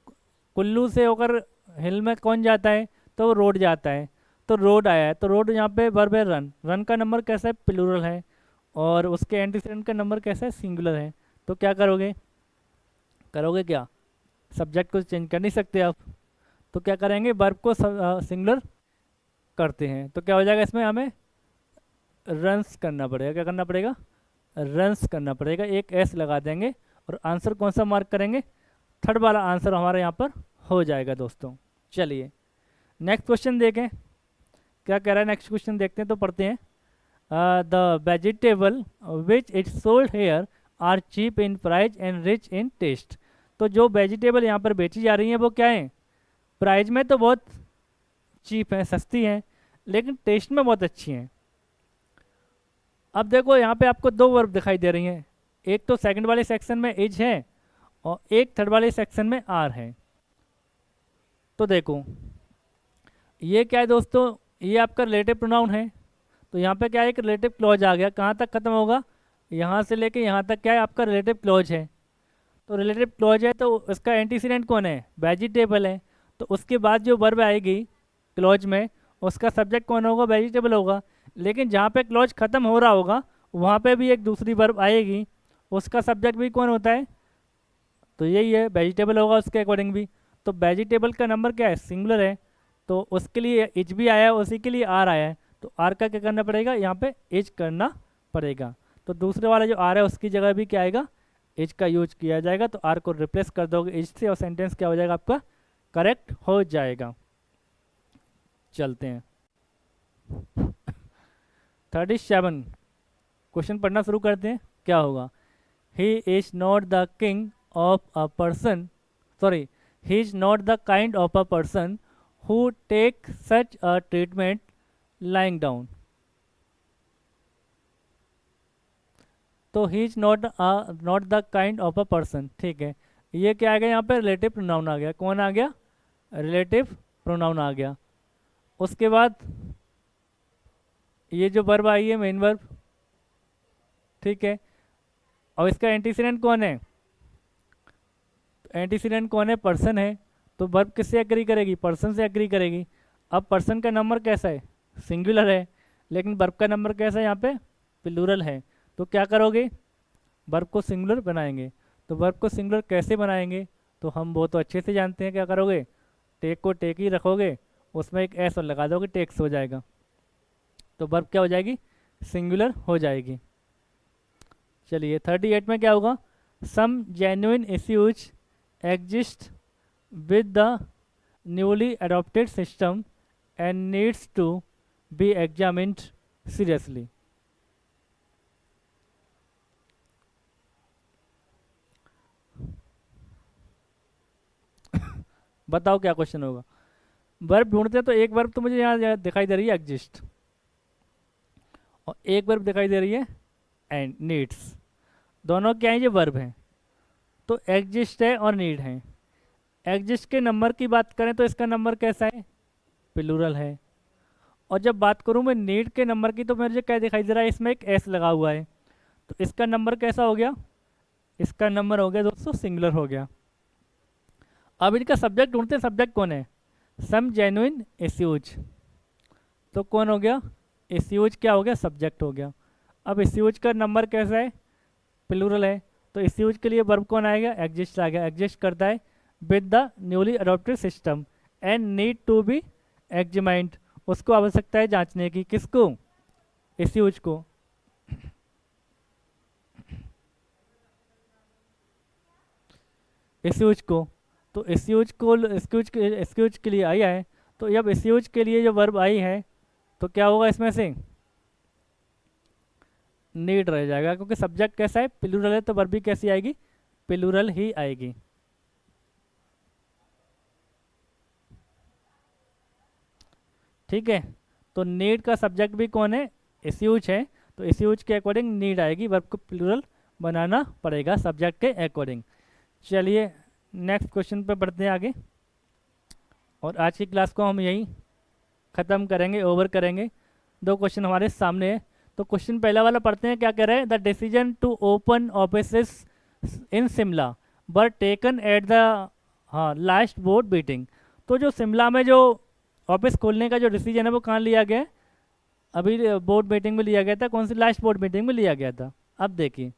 कुल्लू से होकर हिल में कौन जाता है, तो रोड जाता है। तो रोड आया है, तो रोड यहाँ पे वर्ब है रन। रन का नंबर कैसा है, प्लूरल है, और उसके एंटीसीडेंट का नंबर कैसा है, सिंगुलर है। तो क्या करोगे, करोगे क्या, सब्जेक्ट को चेंज कर नहीं सकते आप, तो क्या करेंगे, वर्ब को सिंगुलर करते हैं। तो क्या हो जाएगा, इसमें हमें रन्स करना पड़ेगा, क्या करना पड़ेगा, रन्स करना पड़ेगा, एक एस लगा देंगे, और आंसर कौन सा मार्क करेंगे, थर्ड वाला आंसर हमारे यहाँ पर हो जाएगा दोस्तों। चलिए नेक्स्ट क्वेश्चन देखें, क्या कह रहा है, नेक्स्ट क्वेश्चन देखते हैं तो पढ़ते हैं। The vegetable which is sold here are cheap in price and rich in taste. तो जो वेजिटेबल यहाँ पर बेची जा रही हैं वो क्या है, प्राइस में तो बहुत चीप है, सस्ती हैं, लेकिन टेस्ट में बहुत अच्छी हैं। अब देखो यहाँ पे आपको दो वर्ब दिखाई दे रही हैं, एक तो सेकंड वाले सेक्शन में इज है और एक थर्ड वाले सेक्शन में आर है। तो देखो ये क्या है दोस्तों, ये आपका रिलेटिव प्रोनाउन है। तो यहाँ पे क्या है, एक रिलेटिव क्लॉज आ गया, कहाँ तक खत्म होगा, यहाँ से लेके यहाँ तक क्या है आपका रिलेटिव क्लॉज है। तो रिलेटिव क्लॉज है तो उसका एंटीसीडेंट कौन है, वेजिटेबल है। तो उसके बाद जो वर्ब आएगी क्लॉज में, उसका सब्जेक्ट कौन होगा, वेजिटेबल होगा। लेकिन जहाँ पे क्लॉज ख़त्म हो रहा होगा वहाँ पे भी एक दूसरी वर्ब आएगी, उसका सब्जेक्ट भी कौन होता है, तो यही है, वेजिटेबल होगा उसके अकॉर्डिंग भी। तो वेजिटेबल का नंबर क्या है, सिंगुलर है, तो उसके लिए इज भी आया है, उसी के लिए आर आया है। तो आर का क्या करना पड़ेगा, यहाँ पे इज करना पड़ेगा। तो दूसरे वाला जो आर है उसकी जगह भी क्या आएगा, इज का यूज किया जाएगा। तो आर को रिप्लेस कर दोगे इज से और सेंटेंस क्या हो जाएगा आपका, करेक्ट हो जाएगा। चलते हैं 37 क्वेश्चन पढ़ना शुरू करते हैं, क्या होगा, he is not the king of a person, sorry, he is not the kind of a person who take such a treatment lying down. तो he is not the kind of a person, ठीक है। ये क्या आ गया यहाँ पे, relative pronoun आ गया, कौन आ गया, रिलेटिव प्रोनाउन आ गया। उसके बाद ये जो वर्ब आई है मेन वर्ब, ठीक है, और इसका एंटीसीडेंट कौन है, एंटीसीडेंट कौन है, पर्सन है। तो वर्ब किससे एग्री करेगी, पर्सन से एग्री करेगी। अब पर्सन का नंबर कैसा है, सिंगुलर है, लेकिन वर्ब का नंबर कैसा है यहाँ पे, प्लूरल है। तो क्या करोगे, वर्ब को सिंगुलर बनाएंगे। तो वर्ब को सिंगुलर कैसे बनाएंगे, तो हम वो तो अच्छे से जानते हैं, क्या करोगे, टेक को टेक ही रखोगे, उसमें एक एस और लगा दोगे, टेक्स हो जाएगा। तो वर्ब क्या हो जाएगी, सिंगुलर हो जाएगी। चलिए 38 में क्या होगा, some genuine issues exist with the newly adopted system and needs to be examined seriously. बताओ क्या क्वेश्चन होगा। वर्ब ढूंढते हैं तो एक वर्ब तो मुझे यहाँ दिखाई दे रही है एग्जिस्ट, और एक वर्ब दिखाई दे रही है एंड नीड्स, दोनों क्या है, ये वर्ब हैं। तो एग्जिस्ट है और नीड है। एग्जिस्ट के नंबर की बात करें तो इसका नंबर कैसा है, प्लूरल है। और जब बात करूं मैं नीड के नंबर की, तो मुझे क्या दिखाई दे रहा है, इसमें एक एस लगा हुआ है। तो इसका नंबर कैसा हो गया, इसका नंबर हो गया दोस्तों सिंगुलर हो गया। अब इनका सब्जेक्ट ढूंढते हैं, सब्जेक्ट कौन है, सम जेन्युइन एस्यूज, तो कौन हो गया, एस्यूज क्या हो गया, सब्जेक्ट हो गया। अब एस्यूज का नंबर कैसा है, प्लूरल है, तो एस्यूज के लिए वर्ब कौन आएगा, एग्जिस्ट आ गया, एग्जिस्ट करता है with the newly adopted system and need to be examined, उसको आवश्यकता है जांचने की, किसको, एस्यूज को। एस्यूज को, तो एस्यूज को एस्यूज के लिए आई है, तो जब एस्यूज के लिए जो वर्ब आई है तो क्या होगा इसमें से, नीड रह जाएगा, क्योंकि सब्जेक्ट कैसा है, प्लूरल है, तो वर्ब भी कैसी आएगी, प्लूरल ही आएगी। ठीक है, तो नीड का सब्जेक्ट भी कौन है, एस्यूज है, तो एस्यूज के अकॉर्डिंग नीड आएगी, वर्ब को प्लूरल बनाना पड़ेगा सब्जेक्ट के अकॉर्डिंग। चलिए नेक्स्ट क्वेश्चन पे बढ़ते हैं आगे, और आज की क्लास को हम यहीं ख़त्म करेंगे, ओवर करेंगे। दो क्वेश्चन हमारे सामने है, तो क्वेश्चन पहला वाला पढ़ते हैं, क्या कह रहे हैं, the decision to open offices in Shimla were taken at the last board meeting. तो जो शिमला में जो ऑफिस खोलने का जो डिसीजन है वो कहाँ लिया गया है, अभी बोर्ड मीटिंग में लिया गया था, कौन सी लास्ट बोर्ड मीटिंग में लिया गया था। अब देखिए,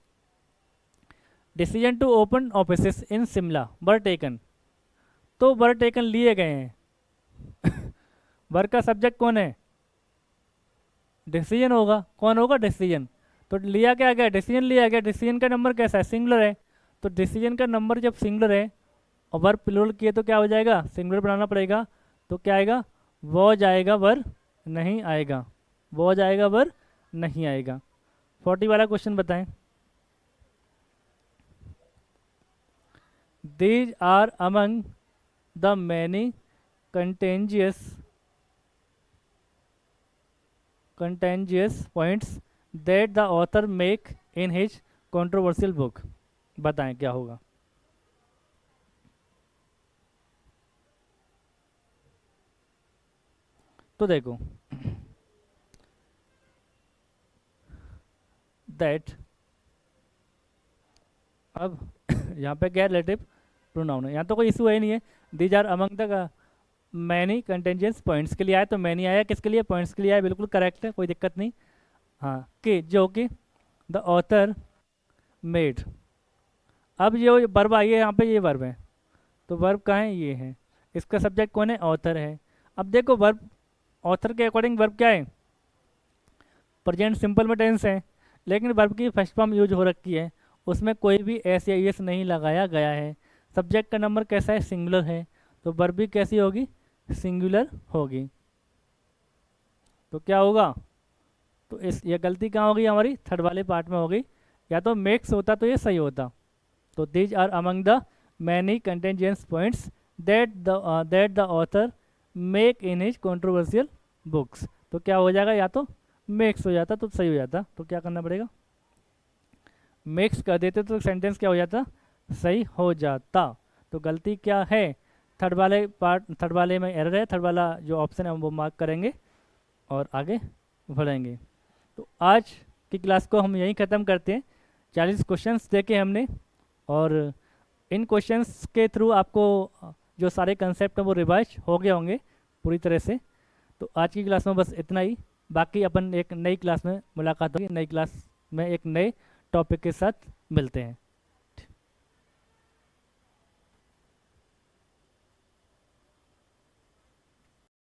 decision to open offices in Shimla were taken, तो वर टेकन लिए गए हैं वर का सब्जेक्ट कौन है, डिसीजन होगा, कौन होगा, डिसीजन, तो लिया क्या गया, डिसीजन लिया गया, डिसीजन का नंबर कैसा है, सिंगुलर है, तो डिसीजन का नंबर जब सिंगुलर है और वर्ब प्लूरल किए तो क्या हो जाएगा, सिंगुलर बनाना पड़ेगा, तो क्या आएगा, वो जाएगा वर नहीं आएगा, वो जाएगा वर नहीं आएगा। 40 वाला क्वेश्चन बताएं, These are among the many contagious points that the author make in his controversial book। बताएं क्या होगा। तो देखो दैट, अब यहाँ पे क्या रिलेटिव प्रोनाउन है, यहाँ तो कोई इशू है नहीं है, these are among the many contentious points के लिए आया, तो मैनी आया, किसके लिए, पॉइंट्स के लिए आया, बिल्कुल करेक्ट है, कोई दिक्कत नहीं। हाँ, कि जो कि द ऑथर मेड, अब ये वर्ब आई है यहाँ पे, ये वर्ब है, तो वर्ब कहाँ है, ये है, इसका सब्जेक्ट कौन है, ऑथर है। अब देखो वर्ब, ऑथर के अकॉर्डिंग वर्ब क्या है, प्रेजेंट सिंपल में टेंस है, लेकिन वर्ब की फर्स्ट फॉर्म यूज हो रखी है, उसमें कोई भी एस या एस नहीं लगाया गया है, सब्जेक्ट का नंबर कैसा है, सिंगुलर है, तो वर्ब भी कैसी होगी, सिंगुलर होगी। तो क्या होगा, तो इस ये गलती कहाँ होगी हमारी, थर्ड वाले पार्ट में होगी, या तो मेक्स होता तो ये सही होता, तो these are among the many contentious points that the author make in his controversial books, तो क्या हो जाएगा, या तो मेक्स हो जाता तो सही हो जाता, तो क्या करना पड़ेगा, मिक्स कर देते तो सेंटेंस क्या हो जाता, सही हो जाता। तो गलती क्या है, थर्ड वाले में एरर है, थर्ड वाला जो ऑप्शन है वो मार्क करेंगे और आगे बढ़ेंगे। तो आज की क्लास को हम यहीं ख़त्म करते हैं, 40 क्वेश्चंस देखे हमने, और इन क्वेश्चंस के थ्रू आपको जो सारे कंसेप्ट हैं वो रिवाइज हो गए होंगे पूरी तरह से। तो आज की क्लास में बस इतना ही, बाकी अपन एक नई क्लास में मुलाकात होगी, नई क्लास में एक नए टॉपिक के साथ मिलते हैं।